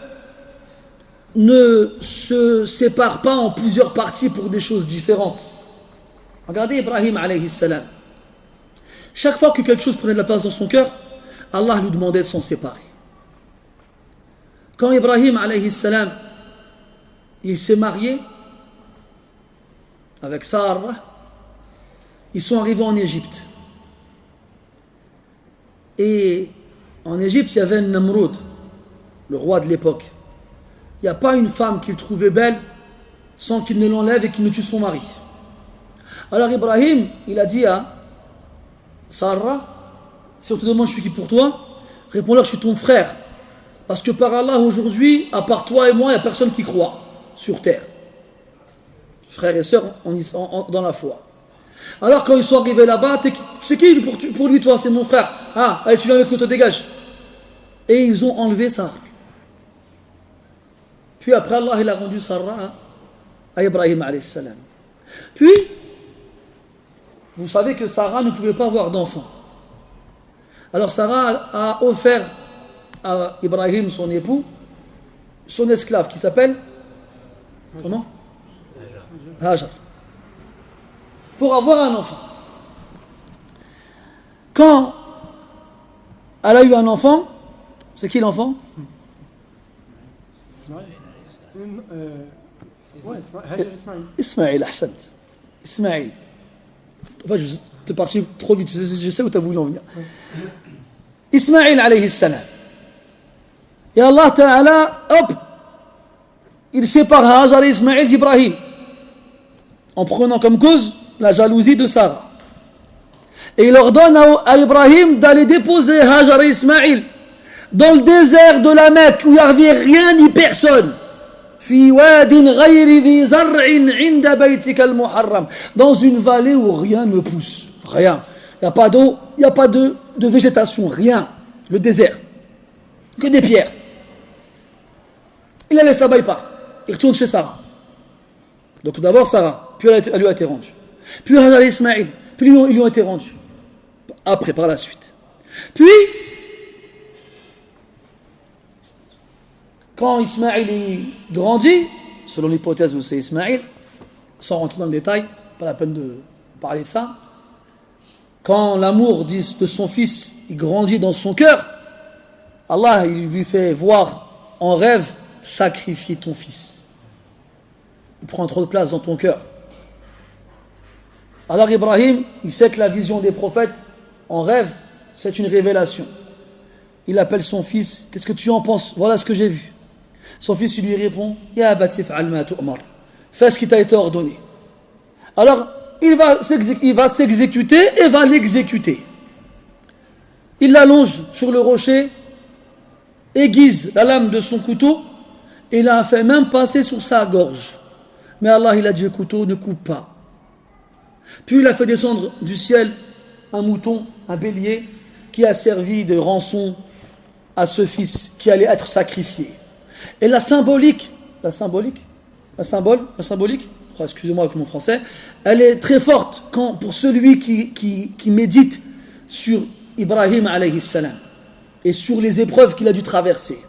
S1: ne se sépare pas en plusieurs parties pour des choses différentes. Regardez Ibrahim alayhi salam. Chaque fois que quelque chose prenait de la place dans son cœur, Allah lui demandait de s'en séparer. Quand Ibrahim alayhi salam, il s'est marié avec Sarah, ils sont arrivés en Égypte. Et en Égypte, il y avait Namrud, le roi de l'époque. Il n'y a pas une femme qu'il trouvait belle sans qu'il ne l'enlève et qu'il ne tue son mari. Alors Ibrahim, il a dit à Sarah, si on te demande je suis qui pour toi, réponds-leur je suis ton frère. Parce que par Allah aujourd'hui, à part toi et moi, il n'y a personne qui croit sur terre. Frères et sœurs dans la foi. Alors quand ils sont arrivés là-bas, c'est qui pour lui toi? C'est mon frère. Ah, allez tu viens avec nous, te dégage. Et ils ont enlevé Sarah. Puis après Allah il a rendu Sarah à Ibrahim alayhi salam. Puis, vous savez que Sarah ne pouvait pas avoir d'enfant. Alors Sarah a offert à Ibrahim, son époux, son esclave qui s'appelle comment? Hajar. Pour avoir un enfant. Quand elle a eu un enfant, c'est qui l'enfant? Ismaïl, Ahsant. Ismaïl. Enfin, t'es parti trop vite, je sais où tu as voulu en venir. Ismaïl alayhi salam. Et Allah Ta'ala, hop, il sépare Hajar et Ismaïl d'Ibrahim, en prenant comme cause la jalousie de Sarah. Et il ordonne à Ibrahim d'aller déposer Hajar et Ismaïl dans le désert de la Mecque où il n'y avait rien ni personne. Dans une vallée où rien ne pousse. Rien. Il n'y a pas d'eau, il n'y a pas de végétation, rien. Le désert. Que des pierres. Il la laisse là-bas, il part. Il retourne chez Sarah. Donc d'abord Sarah, puis elle lui a été rendue. Puis Hajar et Ismaïl, puis ils lui ont été rendus. Après, par la suite. Puis, quand Ismaïl grandit, selon l'hypothèse où c'est Ismaïl, sans rentrer dans le détail, pas la peine de parler de ça, quand l'amour de son fils il grandit dans son cœur, Allah il lui fait voir en rêve sacrifier ton fils. Il prend trop de place dans ton cœur. Alors Ibrahim, il sait que la vision des prophètes en rêve, c'est une révélation. Il appelle son fils, qu'est-ce que tu en penses? Voilà ce que j'ai vu. Son fils il lui répond, Ya abati fa'al ma tu'mar. Fais ce qui t'a été ordonné. Alors, il va s'exécuter et va l'exécuter. Il l'allonge sur le rocher, aiguise la lame de son couteau et l'a fait même passer sur sa gorge. Mais Allah, il a dit, le couteau ne coupe pas. Puis il a fait descendre du ciel un mouton, un bélier, qui a servi de rançon à ce fils qui allait être sacrifié. Et la symbolique, excusez-moi avec mon français, elle est très forte pour celui qui médite sur Ibrahim alayhi salam et sur les épreuves qu'il a dû traverser.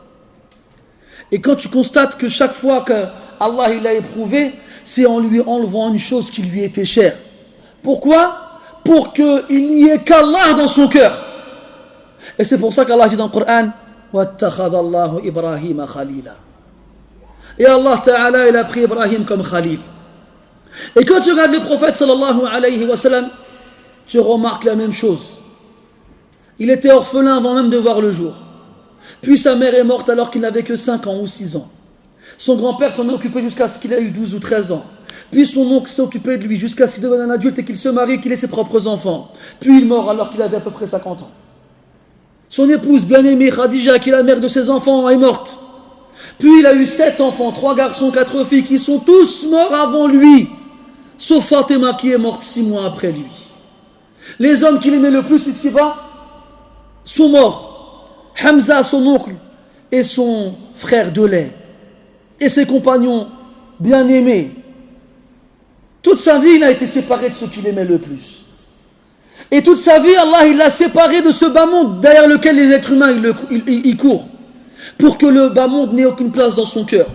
S1: Et quand tu constates que chaque fois que Allah il a éprouvé, c'est en lui enlevant une chose qui lui était chère. Pourquoi? Pour qu'il n'y ait qu'Allah dans son cœur. Et c'est pour ça qu'Allah dit dans le Coran, وَاتَّخَذَ اللَّهُ إِبْرَاهِيمَ خَلِيلًا. Et Allah Ta'ala, il a pris Ibrahim comme Khalil. Et quand tu regardes les prophètes sallallahu alayhi wa sallam, tu remarques la même chose. Il était orphelin avant même de voir le jour. Puis sa mère est morte alors qu'il n'avait que 5 ans ou 6 ans. Son grand-père s'en est occupé jusqu'à ce qu'il ait eu 12 ou 13 ans. Puis son oncle s'est occupé de lui jusqu'à ce qu'il devienne un adulte et qu'il se marie et qu'il ait ses propres enfants. Puis il meurt alors qu'il avait à peu près 50 ans. Son épouse bien-aimée Khadija, qui est la mère de ses enfants, est morte. Puis il a eu 7 enfants, 3 garçons, 4 filles, qui sont tous morts avant lui. Sauf Fatima qui est morte 6 mois après lui. Les hommes qu'il aimait le plus ici-bas sont morts. Hamza, son oncle, et son frère de lait. Et ses compagnons bien-aimés. Toute sa vie, il a été séparé de ceux qu'il aimait le plus. Et toute sa vie, Allah, il l'a séparé de ce bas monde derrière lequel les êtres humains ils courent. Pour que le bas monde n'ait aucune place dans son cœur.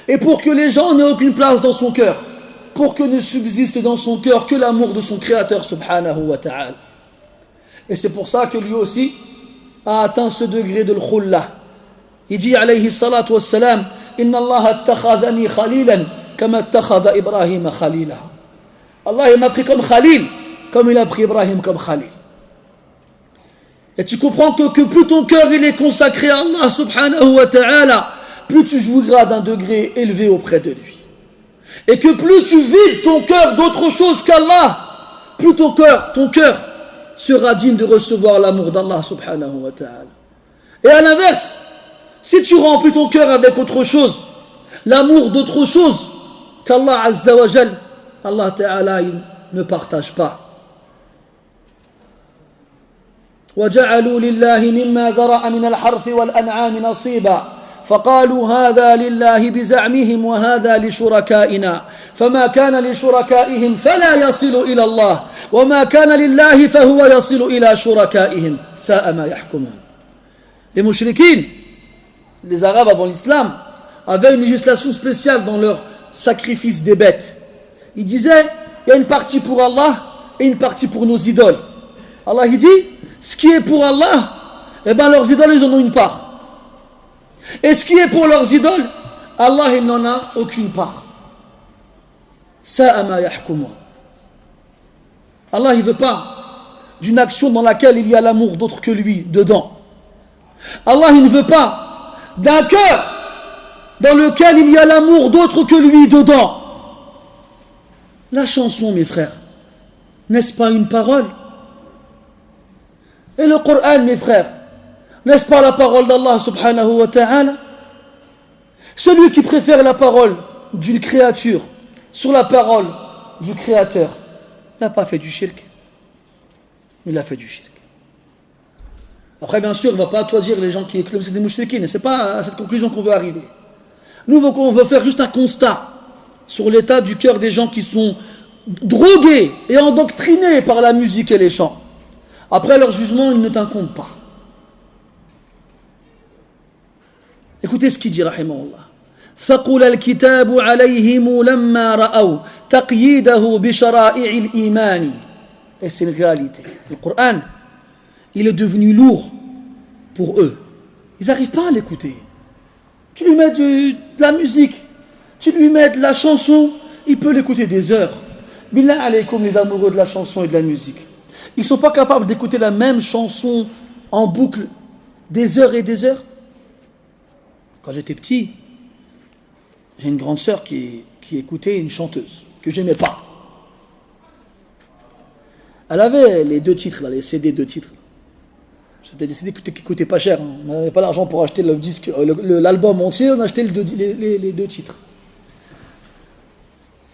S1: Et pour que les gens n'aient aucune place dans son cœur. Pour que ne subsiste dans son cœur que l'amour de son Créateur, subhanahu wa ta'ala. Et c'est pour ça que lui aussi a atteint ce degré de l'khullah. Il dit, alayhi salatu wassalam, Inna Allah attakhadhani khalilan, kama attakhadha Ibrahim khalila. Allah, il m'a pris comme Khalil, comme il a pris Ibrahim comme Khalil. Et tu comprends que plus ton cœur il est consacré à Allah subhanahu wa ta'ala, plus tu jouiras d'un degré élevé auprès de lui. Et que plus tu vides ton cœur d'autre chose qu'Allah, plus ton cœur sera digne de recevoir l'amour d'Allah subhanahu wa ta'ala. Et à l'inverse, si tu remplis ton cœur avec autre chose, l'amour d'autre chose qu'Allah azza wa jal, Allah ta'ala il ne partage pas. وجعلوا لله مما ذرأ من الحرث والأنعام نصيبا فقالوا هذا لله بزعمهم وهذا لشركائنا فما كان لشركائهم فلا يصل إلى الله وما كان لله فهو يصل إلى شركائهم ساء ما يحكمون. Les mouchriquines, les Arabes avant l'islam, avaient une législation spéciale dans leur sacrifice des bêtes. Ils disaient, il y a une partie pour Allah et une partie pour nos idoles. Allah il dit, ce qui est pour Allah, eh ben leurs idoles ils en ont une part. Et ce qui est pour leurs idoles, Allah il n'en a aucune part. Sa'a ma yahkumun. Allah il veut pas d'une action dans laquelle il y a l'amour d'autre que lui dedans. Allah il ne veut pas d'un cœur dans lequel il y a l'amour d'autre que lui dedans. La chanson, mes frères, n'est-ce pas une parole? Et le Coran, mes frères, n'est-ce pas la parole d'Allah subhanahu wa ta'ala? Celui qui préfère la parole d'une créature sur la parole du Créateur n'a pas fait du shirk. Il a fait du shirk. Après, bien sûr, on ne va pas toi dire les gens qui écoutent c'est des mouchriquines. Ce n'est pas à cette conclusion qu'on veut arriver. Nous, on veut faire juste un constat sur l'état du cœur des gens qui sont drogués et endoctrinés par la musique et les chants. Après leur jugement, il ne t'incombe pas. Écoutez ce qu'il dit, rahimahullah. ثقل الكتاب عليهم لما رأوا تقييده بشرائع الإيمان. Et c'est une réalité. Le Coran, il est devenu lourd pour eux. Ils n'arrivent pas à l'écouter. Tu lui mets de la musique, tu lui mets de la chanson, il peut l'écouter des heures. Billah alaykoum, les amoureux de la chanson et de la musique. Ils ne sont pas capables d'écouter la même chanson en boucle des heures et des heures. Quand j'étais petit, j'ai une grande sœur qui écoutait une chanteuse que je n'aimais pas. Elle avait les 2 titres, là, les CD 2 titres. C'était des CD qui coûtaient pas cher. Hein. On n'avait pas l'argent pour acheter le disque, l'album entier, on achetait les 2 titres.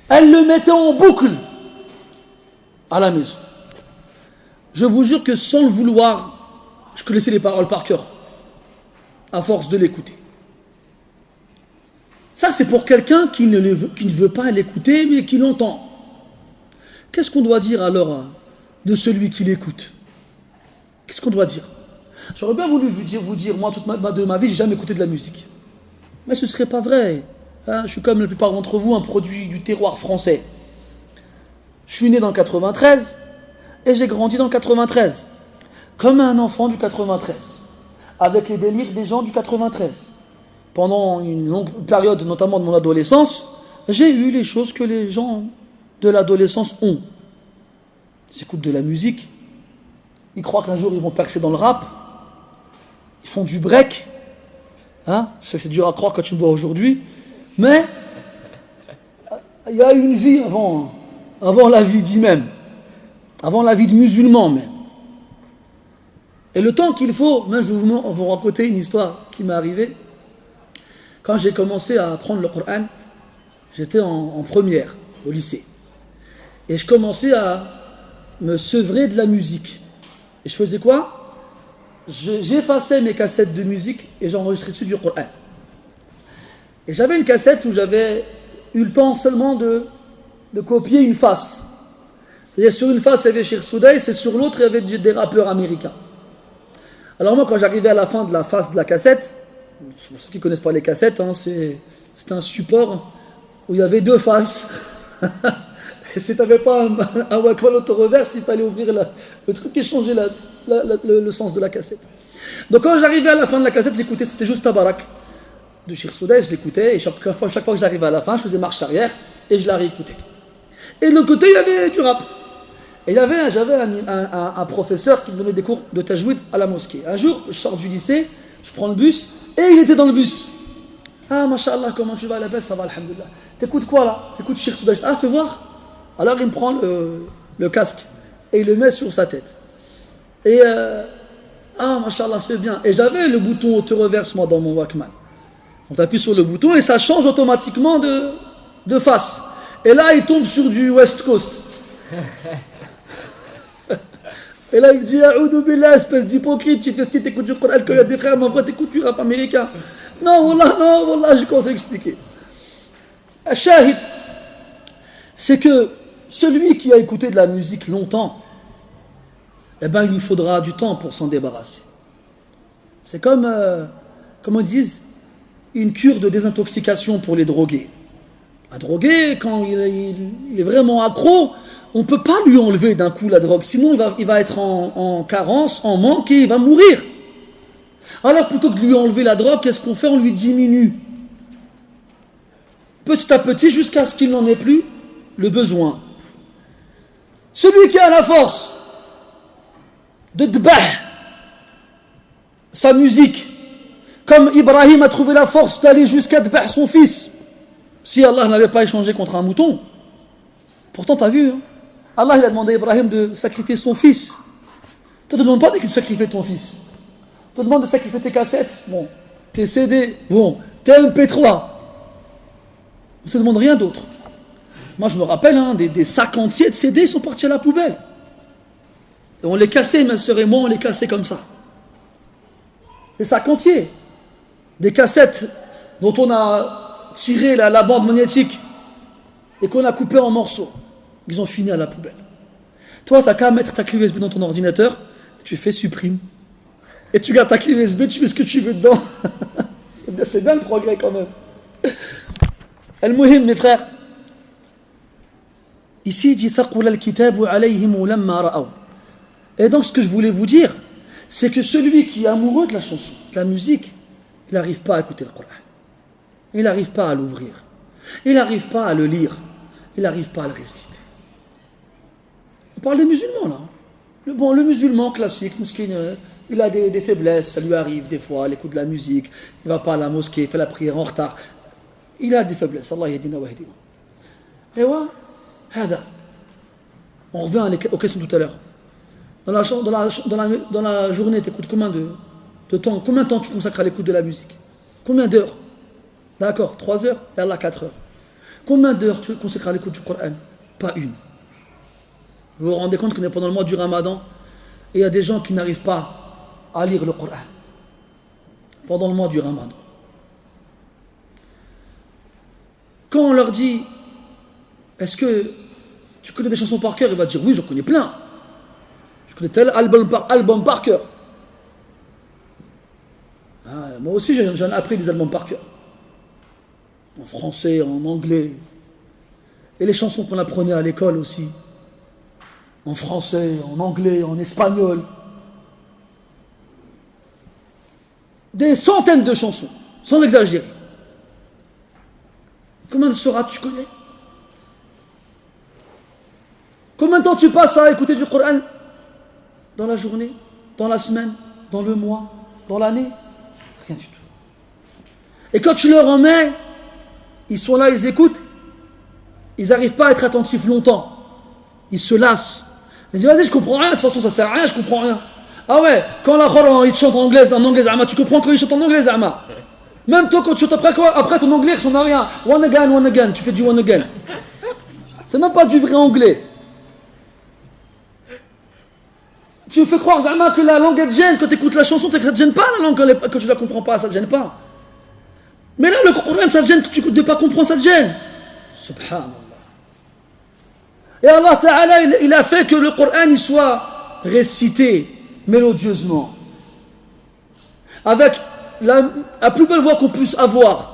S1: Elle le mettait en boucle à la maison. Je vous jure que sans le vouloir, je connaissais les paroles par cœur, à force de l'écouter. Ça, c'est pour quelqu'un qui ne veut pas l'écouter, mais qui l'entend. Qu'est-ce qu'on doit dire alors de celui qui l'écoute? Qu'est-ce qu'on doit dire? J'aurais bien voulu vous dire, moi, toute ma vie, j'ai jamais écouté de la musique. Mais ce ne serait pas vrai. Hein, je suis comme la plupart d'entre vous, un produit du terroir français. Je suis né dans le 93 et j'ai grandi dans le 93. Comme un enfant du 93. Avec les délires des gens du 93. Pendant une longue période, notamment de mon adolescence, j'ai eu les choses que les gens de l'adolescence ont. Ils écoutent de la musique Ils croient qu'un jour ils vont percer dans le rap. Ils font du break. Hein? Je sais que c'est dur à croire quand tu me vois aujourd'hui. Mais il y a une vie avant la vie d'imam. Avant la vie de musulman même. Et le temps qu'il faut, même je vais vous raconter une histoire qui m'est arrivée. Quand j'ai commencé à apprendre le Coran, j'étais en première au lycée. Et je commençais à me sevrer de la musique. Et je faisais quoi? J'effaçais mes cassettes de musique et j'enregistrais dessus du Coran. Et j'avais une cassette où j'avais eu le temps seulement de copier une face. Et sur une face, il y avait Cheikh Soudaïs et sur l'autre, il y avait des rappeurs américains. Alors moi, quand j'arrivais à la fin de la face de la cassette, pour ceux qui ne connaissent pas les cassettes, hein, c'est un support où il y avait deux faces. Et si tu n'avais pas un Walkman auto-reverse, il fallait ouvrir le truc et changer le sens de la cassette. Donc quand j'arrivais à la fin de la cassette, j'écoutais, c'était juste Tabarak de Cheikh Soudaïs, je l'écoutais, et chaque fois que j'arrivais à la fin, je faisais marche arrière et je la réécoutais. Et de l'autre côté, il y avait du rap. Et j'avais un professeur qui me donnait des cours de tajwid à la mosquée. Un jour, je sors du lycée, je prends le bus, et il était dans le bus. Ah, mashallah, comment tu vas à la baisse? Ça va, alhamdoulilah. T'écoutes quoi là? J'écoute Cheikh Soudaïs. Ah, fais voir. Alors il me prend le casque et il le met sur sa tête. Et ah, mashallah, c'est bien. Et j'avais le bouton auto-reverse, moi, dans mon Walkman. On appuie sur le bouton et ça change automatiquement de face. Et là, il tombe sur du West Coast. Et là, il me dit, Aoudou billah, espèce d'hypocrite, tu fais ce que t'écoutes du Coran, quand il y a des frères, mais en vrai, t'écoutes du rap américain. Non, wallah, j'ai commencé à expliquer. Shahid, c'est que celui qui a écouté de la musique longtemps, eh ben, il lui faudra du temps pour s'en débarrasser. C'est comme, comment ils disent, une cure de désintoxication pour les drogués. Un drogué, quand il est vraiment accro, on ne peut pas lui enlever d'un coup la drogue, sinon il va être en carence, en manque et il va mourir. Alors plutôt que de lui enlever la drogue, qu'est-ce qu'on fait? On lui diminue. Petit à petit, jusqu'à ce qu'il n'en ait plus le besoin. Celui qui a la force de dbah sa musique, comme Ibrahim a trouvé la force d'aller jusqu'à dbah son fils, si Allah n'avait pas échangé contre un mouton. Pourtant, tu as vu, hein, Allah il a demandé à Ibrahim de sacrifier son fils. Tu ne te demandes pas de sacrifier ton fils. Tu te demandes de sacrifier tes cassettes, bon, tes CD, bon, tes MP3. On ne te demande rien d'autre. Moi, je me rappelle, hein, des sacs entiers de CD sont partis à la poubelle. Et on les cassait, ma soeur et moi, on les cassait comme ça. Des sacs entiers. Des cassettes dont on a tiré la bande magnétique et qu'on a coupé en morceaux. Ils ont fini à la poubelle. Toi, tu n'as qu'à mettre ta clé USB dans ton ordinateur, tu fais supprime. Et tu gardes ta clé USB, tu mets ce que tu veux dedans. C'est bien le progrès quand même. Al-Muhim, mes frères. Ici, il dit Thaqula al-kitabu alayhim lamma ra'aw. Et donc, ce que je voulais vous dire, c'est que celui qui est amoureux de la chanson, de la musique, il n'arrive pas à écouter le Coran. Il n'arrive pas à l'ouvrir. Il n'arrive pas à le lire. Il n'arrive pas à le réciter. On parle des musulmans, là. Le musulman classique, il a des faiblesses, ça lui arrive des fois, il écoute de la musique, il ne va pas à la mosquée, il fait la prière en retard. Il a des faiblesses. Allah yadina wa yahdina. Et ouais, on revient aux questions tout à l'heure. Dans la journée, tu écoutes combien de temps? Combien de temps tu consacres à l'écoute de la musique? Combien d'heures? D'accord, 3 heures et Allah 4 heures. Combien d'heures tu consacres à l'écoute du Coran? Pas une. Vous vous rendez compte qu'on est pendant le mois du Ramadan et il y a des gens qui n'arrivent pas à lire le Coran pendant le mois du Ramadan. Quand on leur dit est-ce que tu connais des chansons par cœur, il va dire oui, j'en connais plein. Je connais tel album par cœur. Ah, moi aussi j'en ai appris des albums par cœur. En français, en anglais. Et les chansons qu'on apprenait à l'école aussi. En français, en anglais, en espagnol. Des centaines de chansons, sans exagérer. Combien de sourates tu connais? Combien de temps tu passes à écouter du Coran? dans la journée, dans la semaine, dans le mois, dans l'année? Rien du tout. Et quand tu leur en mets, ils sont là, ils écoutent, ils n'arrivent pas à être attentifs longtemps. Ils se lassent. Ils disent, vas-y, je comprends rien, de toute façon ça sert à rien, je comprends rien. Ah ouais, quand la khor, il chante en anglais, tu comprends quand il chante en anglais, Zama. Même toi, quand tu chantes après ton anglais, ça n'a rien. One again, tu fais du one again. C'est même pas du vrai anglais. Tu fais croire, Zama, que la langue elle te gêne. Quand tu écoutes la chanson, ça te gêne pas la langue quand tu la comprends pas, ça te gêne pas. Mais là, le Coran, ça te gêne de ne pas comprendre, ça te gêne. Subhanallah. Et Allah Ta'ala, il a fait que le Coran il soit récité mélodieusement. Avec la plus belle voix qu'on puisse avoir.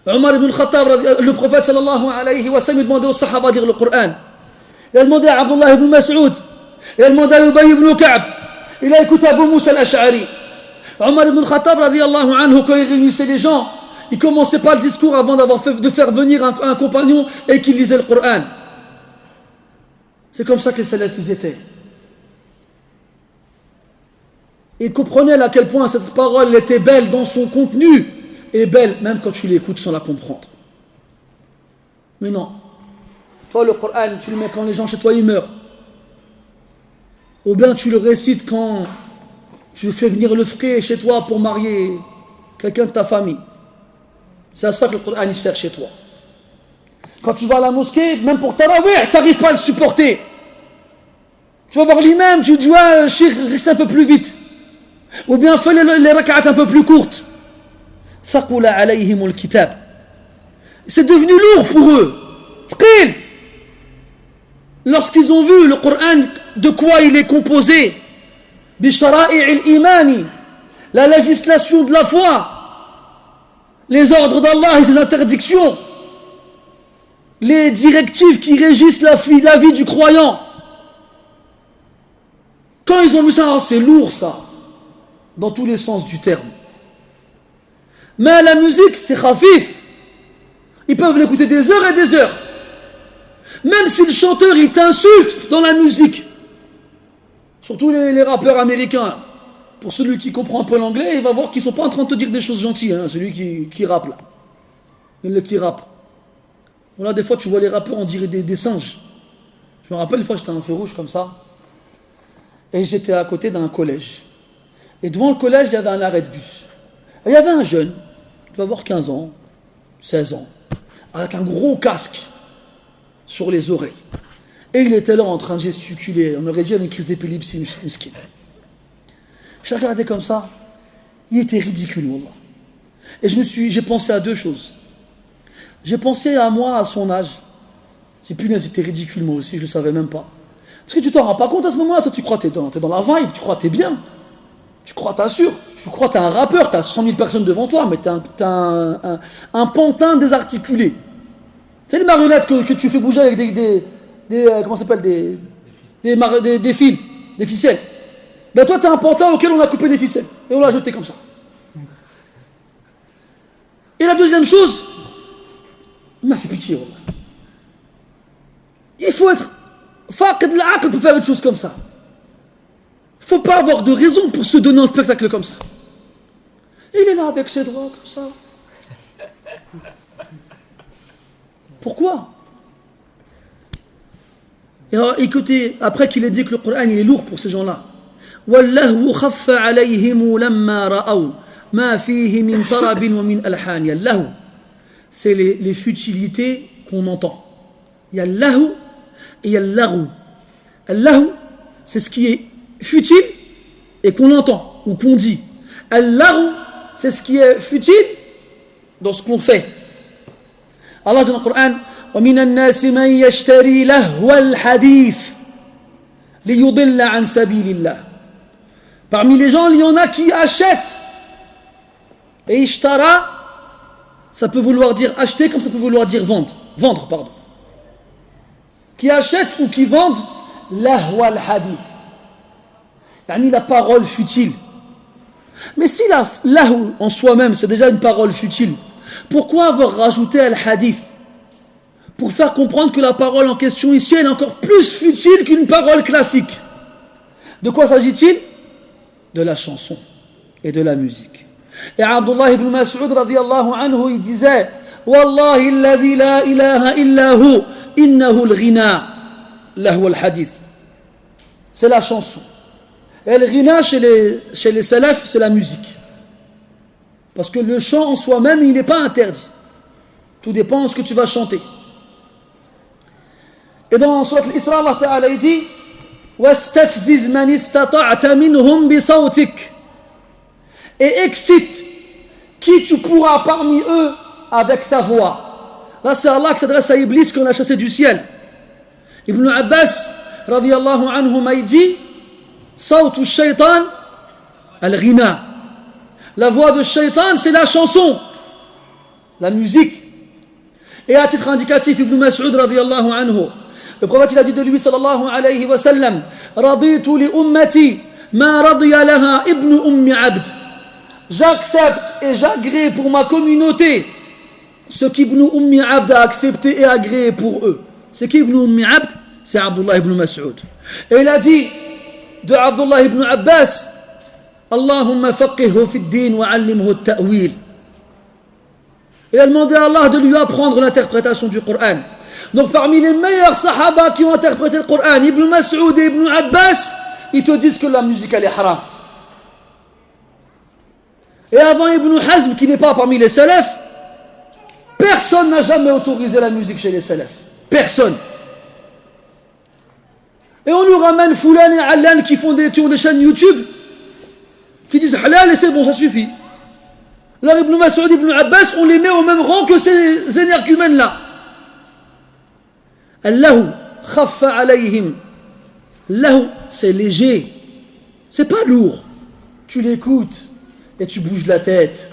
S1: Omar ibn Khattab, le prophète sallallahu alayhi wa sallam, il demandait aux sahaba de lire le Coran. Il a demandé à Abdullah ibn Mas'ud. Il a demandé à Ubay ibn Ka'b. Il a écouté Abu Musa al-Ash'ari. Omar ibn Khattab, radiyallahu anhu, quand il réunissait les gens, il commençait pas le discours avant de faire venir un compagnon et qu'il lisait le Coran. C'est comme ça que les salafs étaient. Il comprenait à quel point cette parole était belle dans son contenu et belle même quand tu l'écoutes sans la comprendre. Mais non. Toi, le Coran, tu le mets quand les gens chez toi ils meurent. Ou bien tu le récites quand tu fais venir le frère chez toi pour marier quelqu'un de ta famille. C'est à ça que le Coran il sert chez toi. Quand tu vas à la mosquée, même pour Tarawih, tu n'arrives pas à le supporter. Tu vas voir l'imam, tu dis ouais, Cheikh, reste un peu plus vite. Ou bien fais les rak'at un peu plus courtes. Thaqula alayhimul kitab. C'est devenu lourd pour eux. Tqil. Lorsqu'ils ont vu le Coran, de quoi il est composé, bishara'i al-imani, la législation de la foi, les ordres d'Allah et ses interdictions, les directives qui régissent la vie du croyant. Quand ils ont vu ça, c'est lourd ça, dans tous les sens du terme. Mais la musique, c'est khafif. Ils peuvent l'écouter des heures et des heures. Même si le chanteur, il t'insulte dans la musique. Surtout les rappeurs américains. Pour celui qui comprend un peu l'anglais, il va voir qu'ils ne sont pas en train de te dire des choses gentilles. Hein, celui qui rappe là. Le qui rappe. Voilà, des fois, tu vois les rappeurs, on dirait des singes. Je me rappelle une fois, j'étais à un feu rouge comme ça. Et j'étais à côté d'un collège. Et devant le collège, il y avait un arrêt de bus. Et il y avait un jeune, il devait avoir 15 ans, 16 ans, avec un gros casque sur les oreilles. Et il était là en train de gesticuler. On aurait dit une crise d'épilepsie, miskin. Je l'ai regardé comme ça. Il était ridicule, wallah. Et j'ai pensé à deux choses. J'ai pensé à moi, à son âge. J'ai dit, punaise, c'était ridicule, moi aussi, je ne le savais même pas. Parce que tu t'en rends pas compte à ce moment-là. Toi, tu crois que t'es dans la vibe, tu crois que t'es bien. Tu crois, t'assures. Tu crois que t'es un rappeur, t'as 100 000 personnes devant toi, mais t'es un pantin désarticulé. C'est les marionnettes que tu fais bouger avec comment ça s'appelle, des fils, des ficelles. Ben toi, t'es un pantin auquel on a coupé des ficelles. Et on l'a jeté comme ça. Et la deuxième chose, il m'a fait pitié. Wallah. Il faut être faqid l'aql pour faire une chose comme ça. Il ne faut pas avoir de raison pour se donner un spectacle comme ça. Il est là avec ses doigts comme ça. Pourquoi? Et alors, écoutez, après qu'il ait dit que le Coran il est lourd pour ces gens-là. وَاللَّهُ خَفَّ عَلَيْهِمُ لَمَّا رَأَوْا مَا فِيهِ مِنْ طَرَبٍ وَمِنْ أَلْحَانٍ. Yallahu, c'est les futilités qu'on entend. Yallahu et yallahu. Allahu, c'est ce qui est futile et qu'on entend ou qu'on dit. Allahu, c'est ce qui est futile dans ce qu'on fait. Allah dit dans le Coran, وَمِنَ النَّاسِ مَنْ يَشْتَرِي لَهْوَ الْحَدِيثِ لِيُضِلَّ عَنْ سَبِيلِ اللَّهِ. Parmi les gens, il y en a qui achètent. Et ishtara, ça peut vouloir dire acheter comme ça peut vouloir dire vendre. Vendre, pardon. Qui achètent ou qui vendent lahwa al-hadith. Yani la parole futile. Mais si la lahu en soi-même, c'est déjà une parole futile, pourquoi avoir rajouté al-hadith? Pour faire comprendre que la parole en question ici, elle est encore plus futile qu'une parole classique. De quoi s'agit-il? De la chanson et de la musique. Et Abdullah ibn Mas'ud radiyallahu anhu, il disait: Wallahi alladhi la ilaha illa hu, innahu al-ghina, lahu al-hadith. C'est la chanson. Et le ghina chez les salafs, c'est la musique. Parce que le chant en soi-même, il n'est pas interdit. Tout dépend de ce que tu vas chanter. Et dans Surat al-Isra, Allah Ta'ala il dit: وَاسْتَفْزِزْ مَنِ اسْتَطَعْتَ مِنْهُمْ بِصَوْتِكَ. Et excite qui tu pourras parmi eux avec ta voix. Là, c'est Allah qui s'adresse à Iblis qu'on a chassé du ciel. Ibn Abbas, radiyallahu anhu, il dit: Sawtu shaytan al-ghina. La voix de shaytan, c'est la chanson, la musique. Et à titre indicatif, Ibn Mas'ud, radiyallahu anhu, le prophète il a dit de lui, sallallahu alayhi wa sallam: Raditu li ummati ma radiya laha ibn ummi abd. J'accepte et j'agrée pour ma communauté ce qu'Ibn Ummi Abd a accepté et agréé pour eux. C'est qui Ibn Ummi Abd? C'est Abdullah ibn Mas'ud. Et il a dit de Abdullah ibn Abbas: Allahumma faqihhu fi ad-din wa 'allimhu at-ta'wil. Il a demandé à Allah de lui apprendre l'interprétation du Coran. Donc parmi les meilleurs sahaba qui ont interprété le Coran, Ibn Mas'ud et Ibn Abbas, ils te disent que la musique elle est haram. Et avant Ibn Hazm, qui n'est pas parmi les salafs, personne n'a jamais autorisé la musique chez les salafs. Personne. Et on nous ramène Foulan et Allan qui ont des chaînes YouTube, qui disent halal et c'est bon, ça suffit. Alors Ibn Mas'ud et Ibn Abbas, on les met au même rang que ces énergumènes-là. Allahu khaffa alayhim. Allahu, c'est léger. C'est pas lourd. Tu l'écoutes. Et tu bouges la tête,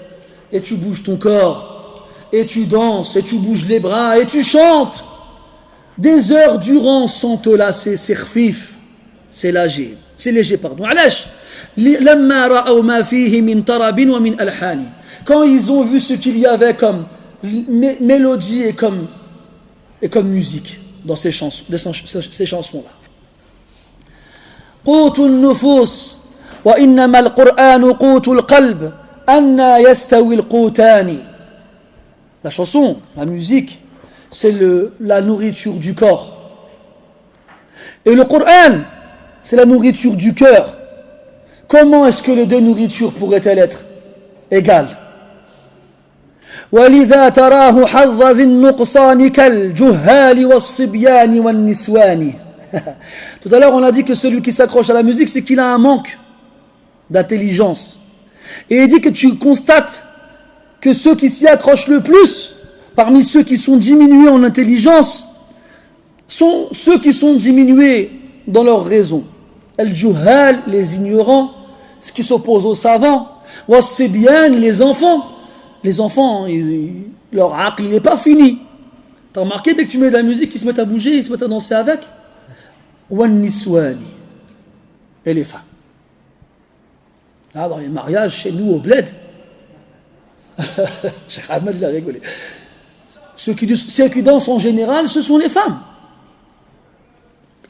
S1: et tu bouges ton corps, et tu danses, et tu bouges les bras, et tu chantes. Des heures durant sans te lasser, c'est khfif, c'est léger. C'est léger, pardon. Quand ils ont vu ce qu'il y avait comme mélodie et comme musique dans ces chansons-là. قوت النفوس وإنما القرآن قوت القلب أنا يستوي القوتان. La chanson, la musique, c'est la nourriture du corps. Et le Coran, c'est la nourriture du cœur. Comment est-ce que les deux nourritures pourraient-elles être égales? ولذا تراه حظ ذي النقصان كالجهال والصبيان والنسوان. Tout à l'heure on a dit que celui qui s'accroche à la musique, c'est qu'il a un manque d'intelligence. Et il dit que tu constates que ceux qui s'y accrochent le plus, parmi ceux qui sont diminués en intelligence, sont ceux qui sont diminués dans leur raison. Al-Juhal, les ignorants, ce qui s'oppose aux savants. Was-Sibyan, les enfants. Les enfants, leur aql, il n'est pas fini. T'as remarqué, dès que tu mets de la musique, ils se mettent à bouger, ils se mettent à danser avec. Wan-Niswani, et les femmes. Là, dans les mariages, chez nous, au bled, Cheikh Ahmed, il a rigolé. Ceux qui dansent en général, ce sont les femmes.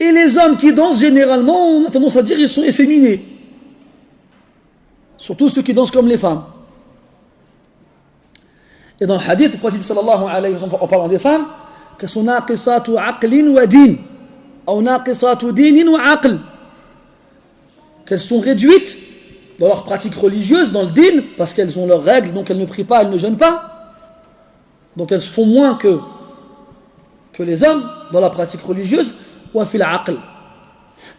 S1: Et les hommes qui dansent, généralement, on a tendance à dire qu'ils sont efféminés. Surtout ceux qui dansent comme les femmes. Et dans le hadith, le prophète sallallahu alayhi wa sallam, en parlant des femmes, que sont naqisatu aqlin wa din, ou naqisatu dinin wa aql, qu'elles sont réduites dans leur pratique religieuse, dans le din, parce qu'elles ont leurs règles, donc elles ne prient pas, elles ne jeûnent pas. Donc elles font moins que les hommes dans la pratique religieuse, ou fil aql.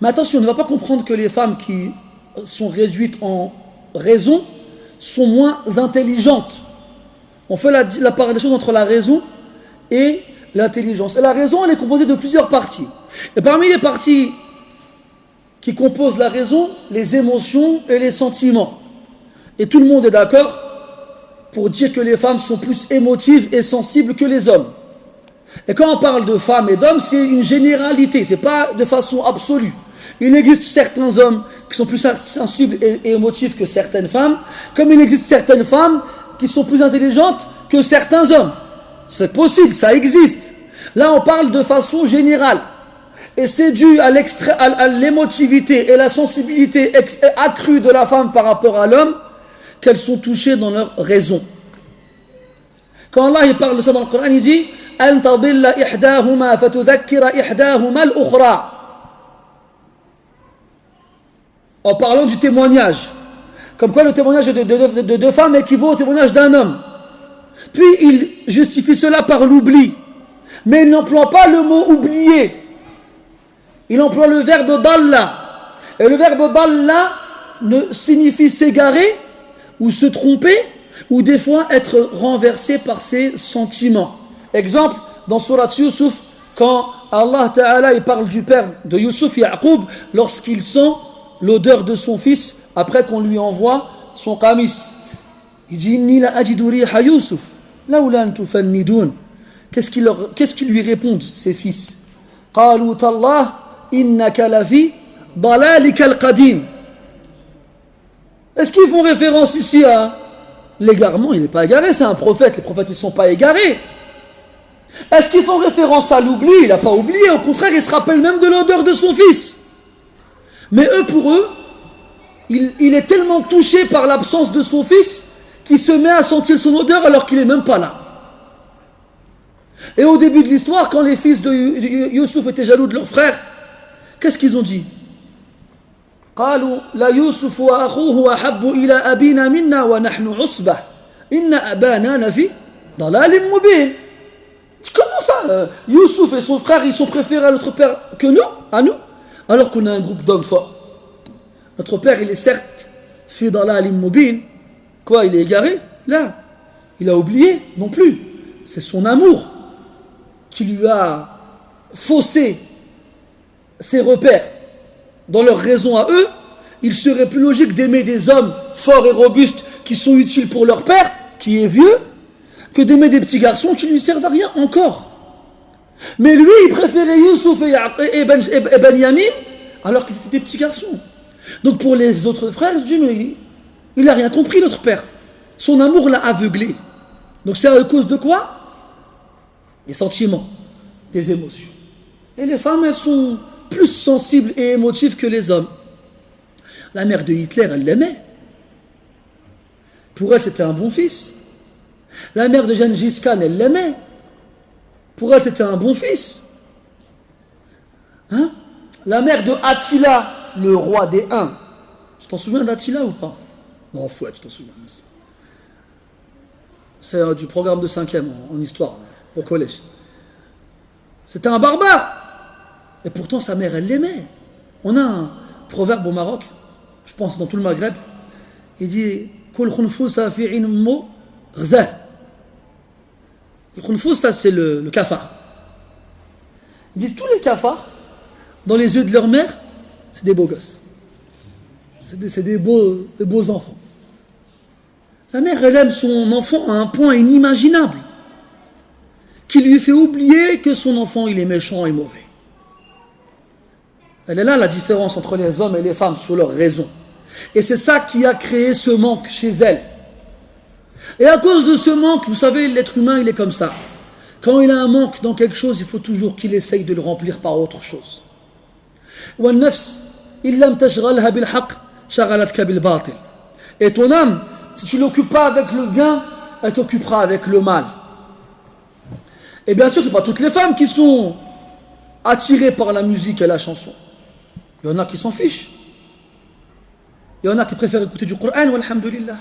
S1: Mais attention, on ne va pas comprendre que les femmes qui sont réduites en raison sont moins intelligentes. On fait la part des choses entre la raison et l'intelligence. Et la raison, elle est composée de plusieurs parties. Et parmi les parties qui composent la raison, les émotions et les sentiments. Et tout le monde est d'accord pour dire que les femmes sont plus émotives et sensibles que les hommes. Et quand on parle de femmes et d'hommes, c'est une généralité, c'est pas de façon absolue. Il existe certains hommes qui sont plus sensibles et émotifs que certaines femmes, comme il existe certaines femmes qui sont plus intelligentes que certains hommes. C'est possible, ça existe. Là, on parle de façon générale. Et c'est dû à l'émotivité et la sensibilité accrue de la femme par rapport à l'homme qu'elles sont touchées dans leur raison. Quand Allah il parle de ça dans le Coran, il dit أن تضل إحداهما فتذكر إحداهما الأخرى. En parlant du témoignage, comme quoi le témoignage de deux femmes équivaut au témoignage d'un homme. Puis il justifie cela par l'oubli, mais il n'emploie pas le mot oublier. Il emploie le verbe dalla. Et le verbe dalla ne signifie s'égarer ou se tromper ou des fois être renversé par ses sentiments. Exemple, dans Surat Yusuf, quand Allah Ta'ala il parle du père de Yusuf, Yaqub, lorsqu'il sent l'odeur de son fils après qu'on lui envoie son qamis. Il dit Inni la ajidu riha Yusuf, laula an tufannidoun. Qu'est-ce qu'ils lui répondent, ses fils? Qalu tallah innaka lafi dalalika al-qadim. Est-ce qu'ils font référence ici à l'égarement? Il n'est pas égaré, c'est un prophète. Les prophètes, ils ne sont pas égarés. Est-ce qu'ils font référence à l'oubli? Il n'a pas oublié. Au contraire, il se rappelle même de l'odeur de son fils. Mais eux, pour eux, il est tellement touché par l'absence de son fils qu'il se met à sentir son odeur alors qu'il n'est même pas là. Et au début de l'histoire, quand les fils de Yusuf étaient jaloux de leur frère, qu'est-ce qu'ils ont dit? قالوا لا يوسف وأخوه أحب إلى أبينا منا ونحن عصبة إن أبانا لفي ضلال مبين. Comment ça Youssouf et son frère ils sont préférés à notre père que nous, à nous, alors qu'on a un groupe d'hommes forts. Notre père il est certes fi dalal mubin. Quoi, il est égaré? Là, il a oublié non plus. C'est son amour qui lui a faussé ses repères. Dans leur raison à eux, il serait plus logique d'aimer des hommes forts et robustes qui sont utiles pour leur père, qui est vieux, que d'aimer des petits garçons qui ne lui servent à rien encore. Mais lui, il préférait Youssouf et Benyamin alors qu'ils étaient des petits garçons. Donc pour les autres frères, je dis, mais il n'a rien compris, notre père. Son amour l'a aveuglé. Donc c'est à cause de quoi? Des sentiments, des émotions. Et les femmes, elles sont plus sensibles et émotives que les hommes. La mère de Hitler, elle l'aimait. Pour elle, c'était un bon fils. La mère de Gengis Khan, elle l'aimait. Pour elle, c'était un bon fils. Hein? La mère de Attila, le roi des Huns. Tu t'en souviens d'Attila ou pas? Non, fouette, tu t'en souviens. C'est du programme de 5e en histoire, au collège. C'était un barbare. Et pourtant, sa mère, elle l'aimait. On a un proverbe au Maroc, je pense dans tout le Maghreb, il dit Kul khunfusa fi inmo ghzal. Le khunfous, ça c'est le cafard. Il dit tous les cafards, dans les yeux de leur mère, c'est des beaux gosses. C'est des beaux enfants. La mère, elle aime son enfant à un point inimaginable, qui lui fait oublier que son enfant, il est méchant et mauvais. Elle est là la différence entre les hommes et les femmes sur leur raison. Et c'est ça qui a créé ce manque chez elle. Et à cause de ce manque, vous savez, l'être humain, il est comme ça. Quand il a un manque dans quelque chose, il faut toujours qu'il essaye de le remplir par autre chose. Et ton âme, si tu ne l'occupes pas avec le bien, elle t'occupera avec le mal. Et bien sûr, ce ne sont pas toutes les femmes qui sont attirées par la musique et la chanson. Il y en a qui s'en fichent. Il y en a qui préfèrent écouter du Coran, walhamdulillah.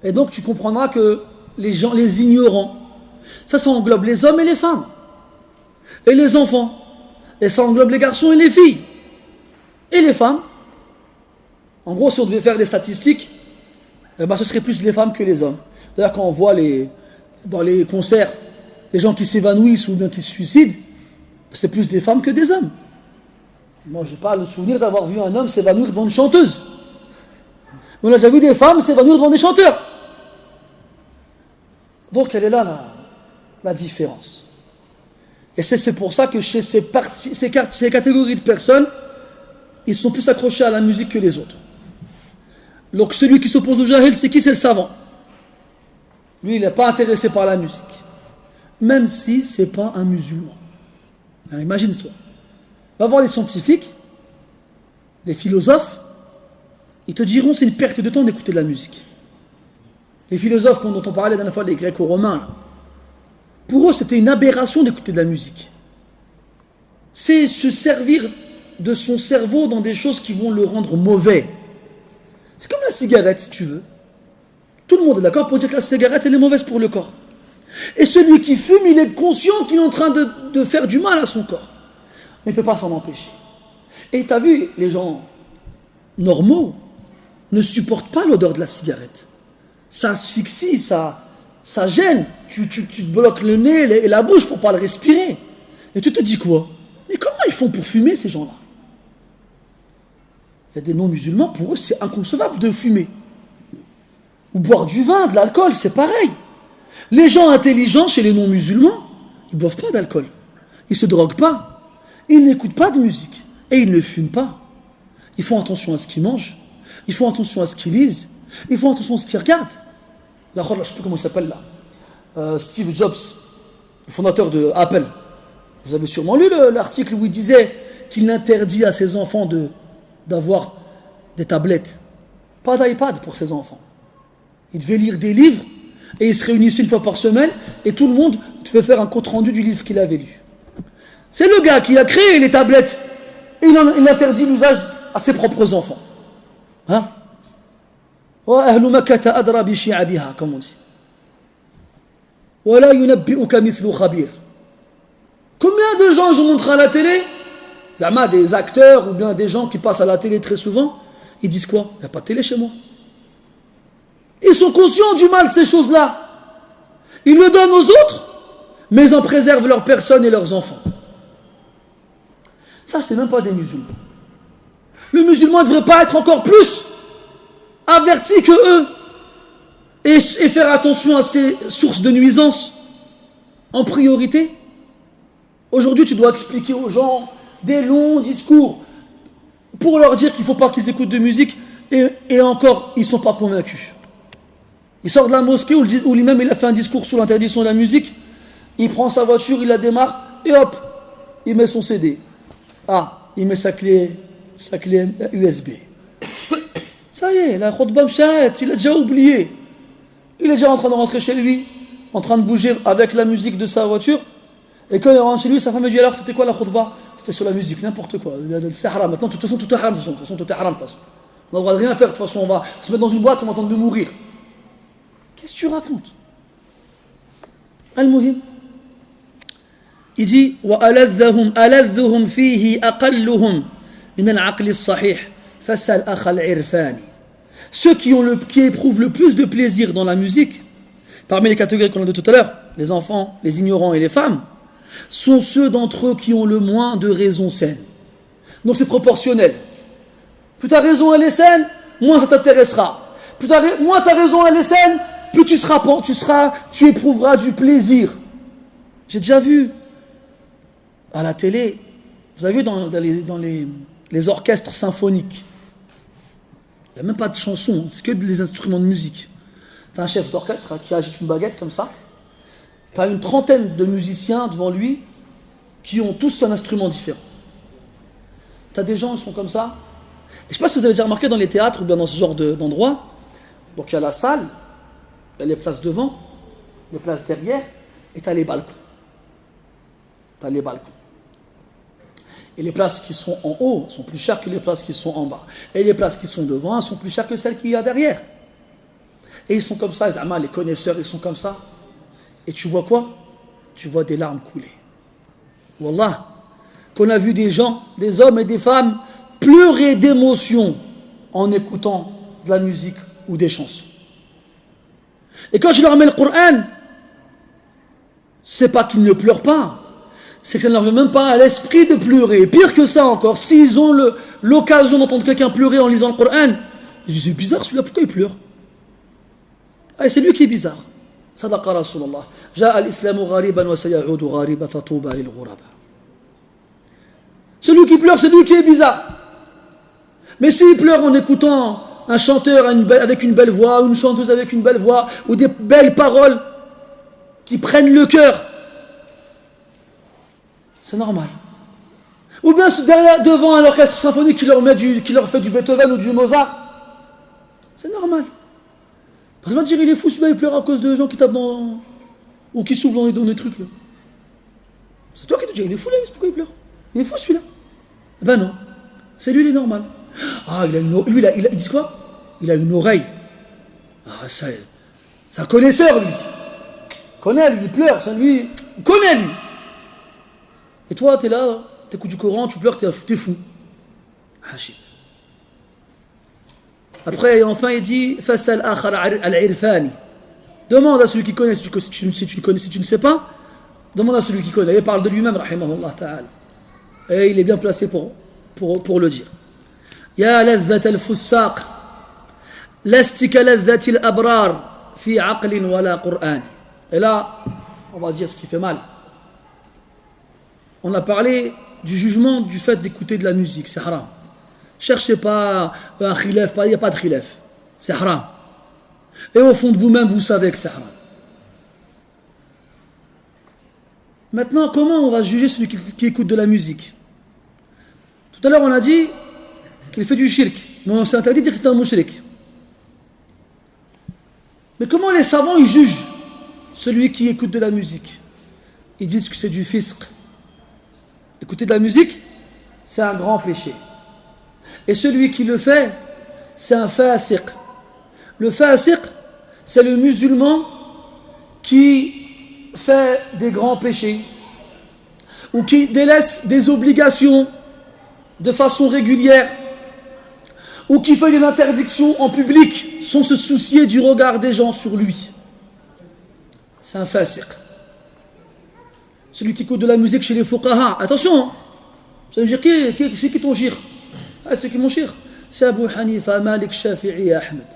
S1: Et donc tu comprendras que les gens, les ignorants, ça englobe les hommes et les femmes. Et les enfants. Et ça englobe les garçons et les filles. Et les femmes. En gros, si on devait faire des statistiques, eh ben, ce serait plus les femmes que les hommes. D'ailleurs, quand on voit dans les concerts, les gens qui s'évanouissent ou bien qui se suicident, c'est plus des femmes que des hommes. Moi, je n'ai pas le souvenir d'avoir vu un homme s'évanouir devant une chanteuse. On a déjà vu des femmes s'évanouir devant des chanteurs. Donc, elle est là la différence. Et c'est pour ça que chez ces catégories de personnes, ils sont plus accrochés à la musique que les autres. Donc, celui qui s'oppose au jahil, c'est qui? C'est le savant. Lui, il n'est pas intéressé par la musique. Même si ce n'est pas un musulman. Alors, imagine-toi. Va voir les scientifiques, les philosophes, ils te diront c'est une perte de temps d'écouter de la musique. Les philosophes dont on parlait la dernière fois, les Greco-Romains, là, pour eux c'était une aberration d'écouter de la musique. C'est se servir de son cerveau dans des choses qui vont le rendre mauvais. C'est comme la cigarette, si tu veux. Tout le monde est d'accord pour dire que la cigarette elle est mauvaise pour le corps. Et celui qui fume, il est conscient qu'il est en train de faire du mal à son corps. Mais il ne peut pas s'en empêcher. Et tu as vu, les gens normaux ne supportent pas l'odeur de la cigarette. Ça asphyxie, ça gêne. Tu te bloques le nez et la bouche pour ne pas le respirer. Et tu te dis quoi? Mais comment ils font pour fumer, ces gens-là? Il y a des non-musulmans, pour eux, c'est inconcevable de fumer. Ou boire du vin, de l'alcool, c'est pareil. Les gens intelligents chez les non-musulmans, ils ne boivent pas d'alcool. Ils ne se droguent pas. Ils n'écoutent pas de musique. Et ils ne fument pas. Ils font attention à ce qu'ils mangent. Ils font attention à ce qu'ils lisent. Ils font attention à ce qu'ils regardent. Là, je ne sais plus comment il s'appelle là. Steve Jobs, le fondateur de Apple. Vous avez sûrement lu l'article où il disait qu'il interdit à ses enfants d'avoir des tablettes. Pas d'iPad pour ses enfants. Il devait lire des livres et ils se réunissaient une fois par semaine et tout le monde devait faire un compte rendu du livre qu'il avait lu. C'est le gars qui a créé les tablettes et il interdit l'usage à ses propres enfants. Hein? Comme on dit. Combien de gens je montre à la télé, des acteurs ou bien des gens qui passent à la télé très souvent, ils disent quoi? Il n'y a pas de télé chez moi. Ils sont conscients du mal de ces choses-là. Ils le donnent aux autres, mais ils en préservent leurs personnes et leurs enfants. Ça, c'est même pas des musulmans. Le musulman ne devrait pas être encore plus averti que eux et faire attention à ces sources de nuisance en priorité. Aujourd'hui, tu dois expliquer aux gens des longs discours pour leur dire qu'il ne faut pas qu'ils écoutent de musique et encore, ils ne sont pas convaincus. Il sort de la mosquée où lui-même il a fait un discours sur l'interdiction de la musique, il prend sa voiture, il la démarre et hop, il met son CD. Ah, il met sa clé USB. Ça y est, la khutba mshaat, il a déjà oublié. Il est déjà en train de rentrer chez lui, en train de bouger avec la musique de sa voiture. Et quand il rentre chez lui, sa femme lui dit alors c'était quoi la khutba? C'était sur la musique, n'importe quoi. C'est haram. Maintenant, de toute façon, tout est haram. De toute façon, tout est haram. De toute façon. On n'a le droit de rien faire. De toute façon, on va se mettre dans une boîte, on va attendre de mourir. Qu'est-ce que tu racontes? Al-Muhim. Il dit أَلَذُّهُمْ فِيهِ أَقَلُّهُمْ مِنَ الْعَقْلِ الصَّحِيحِ فَسَلْ أَخَ الْعِرْفَانِ. Ceux qui éprouvent le plus de plaisir dans la musique, parmi les catégories qu'on a dit tout à l'heure, les enfants, les ignorants et les femmes, sont ceux d'entre eux qui ont le moins de raisons saines. Donc c'est proportionnel. Plus ta raison elle est saine, moins ça t'intéressera. Moins ta raison elle est saine, plus tu éprouveras du plaisir. J'ai déjà vu à la télé, vous avez vu dans les orchestres symphoniques, il n'y a même pas de chansons, c'est que des instruments de musique. Tu as un chef d'orchestre qui agite une baguette comme ça, tu as une trentaine de musiciens devant lui qui ont tous un instrument différent. Tu as des gens qui sont comme ça. Et je ne sais pas si vous avez déjà remarqué dans les théâtres ou bien dans ce genre d'endroits, donc il y a la salle, il y a les places devant, les places derrière, et tu as les balcons. Tu as les balcons. Et les places qui sont en haut sont plus chères que les places qui sont en bas. Et les places qui sont devant sont plus chères que celles qu'il y a derrière. Et ils sont comme ça, les connaisseurs, ils sont comme ça. Et tu vois quoi? Tu vois des larmes couler. Wallah, qu'on a vu des gens, des hommes et des femmes, pleurer d'émotion en écoutant de la musique ou des chansons. Et quand je leur mets le Coran, c'est pas qu'ils ne pleurent pas, c'est que ça ne leur vient même pas à l'esprit de pleurer. Et pire que ça encore, s'ils ont l'occasion d'entendre quelqu'un pleurer en lisant le Coran, ils disent c'est bizarre celui-là, pourquoi il pleure? Ah, c'est lui qui est bizarre. Sadaqa Rasulullah. Ja'a al-islamu ghariban wa sayaudu ghariban fatuba lil ghuraba. Celui qui pleure, c'est lui qui est bizarre. Mais s'il pleure en écoutant un chanteur avec une belle voix, ou une chanteuse avec une belle voix, ou des belles paroles qui prennent le cœur, c'est normal. Ou bien devant un orchestre symphonique qui leur fait du Beethoven ou du Mozart. C'est normal. Parce qu'on va dire, il est fou, celui-là, il pleure à cause de gens qui tapent dans... ou qui soufflent dans les trucs, là. C'est toi qui te dis, il est fou, là, pourquoi il pleure? Il est fou, celui-là. Ben non. C'est lui, il est normal. Ah, ils disent quoi? Il a une oreille. Ah, ça, c'est un connaisseur, lui. Il connaît, lui, il pleure, ça, lui, il connaît, lui. Et toi, t'es là, t'écoutes du Coran, tu pleures, t'es fou. Hachib. Après, enfin, il dit Fasal akhar al-irfani. Demande à celui qui connaît, si tu connais, si tu ne sais pas, demande à celui qui connaît. Il parle de lui-même, rahimahullah ta'ala. Et il est bien placé pour le dire. Ya ladhat al-fussaq, lastika ladhat al-abrar, fi aqlin wala Qur'an. Et là, on va dire ce qui fait mal. On a parlé du jugement du fait d'écouter de la musique, c'est haram. Cherchez pas un khilaf, il n'y a pas de khilaf. C'est haram. Et au fond de vous-même, vous savez que c'est haram. Maintenant, comment on va juger celui qui écoute de la musique? Tout à l'heure, on a dit qu'il fait du shirk. Mais on s'est interdit de dire que c'est un mushrik. Mais comment les savants ils jugent celui qui écoute de la musique? Ils disent que c'est du fisq. Écouter de la musique, c'est un grand péché. Et celui qui le fait, c'est un fasiq. Le fasiq, c'est le musulman qui fait des grands péchés ou qui délaisse des obligations de façon régulière ou qui fait des interdictions en public sans se soucier du regard des gens sur lui. C'est un fasiq. Celui qui écoute de la musique chez les fuqaha, attention, vous allez me dire, c'est qui ton shir? Ah, c'est qui mon shir? C'est Abu Hanifa, Malik, Shafi'i et Ahmed.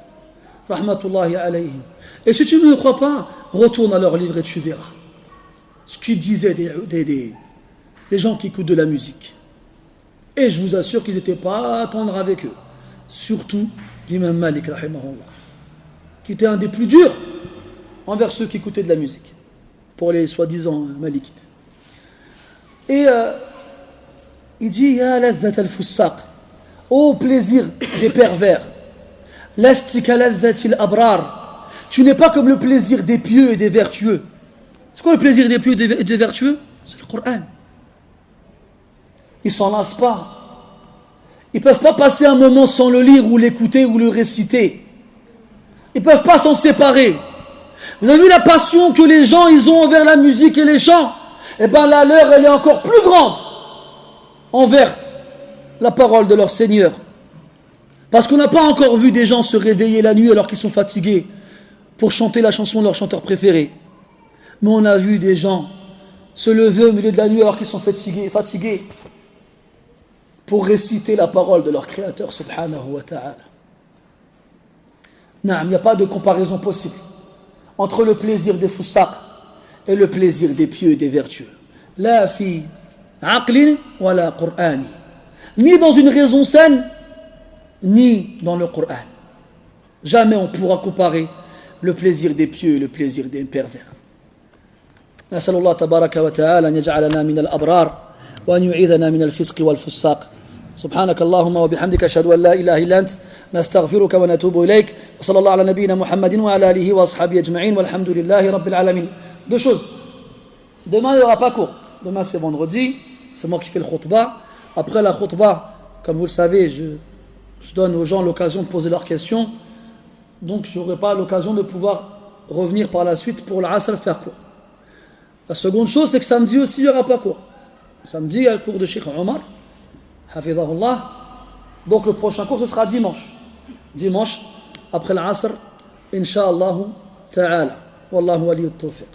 S1: Rahmatullahi alayhim. Et si tu ne me crois pas, retourne à leur livre et tu verras ce qu'ils disaient des gens qui écoutent de la musique. Et je vous assure qu'ils n'étaient pas tendres avec eux. Surtout l'imam Malik, rahimahullah, qui était un des plus durs envers ceux qui écoutaient de la musique, pour les soi-disant malikites. Et il dit Ya ladhat al-fussaq, ô plaisir des pervers, lastika ladhat al-abrar, tu n'es pas comme le plaisir des pieux et des vertueux. C'est quoi le plaisir des pieux et des vertueux? C'est le Coran. Ils s'en lassent pas. Ils ne peuvent pas passer un moment sans le lire ou l'écouter ou le réciter. Ils ne peuvent pas s'en séparer. Vous avez vu la passion que les gens ils ont envers la musique et les chants? Eh bien la leur elle est encore plus grande envers la parole de leur Seigneur. Parce qu'on n'a pas encore vu des gens se réveiller la nuit alors qu'ils sont fatigués pour chanter la chanson de leur chanteur préféré. Mais on a vu des gens se lever au milieu de la nuit alors qu'ils sont fatigués pour réciter la parole de leur Créateur subhanahu wa ta'ala. Non, il n'y a pas de comparaison possible entre le plaisir des foussaq et le plaisir des pieux et des vertueux. La fi aqlin wa la Qur'ani. Ni dans une raison saine, ni dans le Coran. Jamais on pourra comparer le plaisir des pieux et le plaisir des pervers. نسأل الله تبارك وتعالى أن يجعلنا من الأبرار وأن يعيذنا من الفسق والفساق. سبحانك اللهم وبحمدك أشهد أن لا إله إلا أنت نستغفرك ونتوب إليك وصلى الله على نبينا محمد وعلى آله وأصحابه أجمعين والحمد لله رب العالمين. Deux choses. Demain il n'y aura pas cours. Demain c'est vendredi. C'est moi qui fais le khutbah. Après la khutbah, comme vous le savez, je donne aux gens l'occasion de poser leurs questions. Donc je n'aurai pas l'occasion de pouvoir revenir par la suite pour l'Asr faire cours. La seconde chose, c'est que samedi aussi, il n'y aura pas cours. Samedi, il y a le cours de Cheikh Omar, hafidhahullah. Donc le prochain cours, ce sera dimanche. Dimanche, après l'Asr, Inch'Allah ta'ala. Wallahu waliyut tawfiq.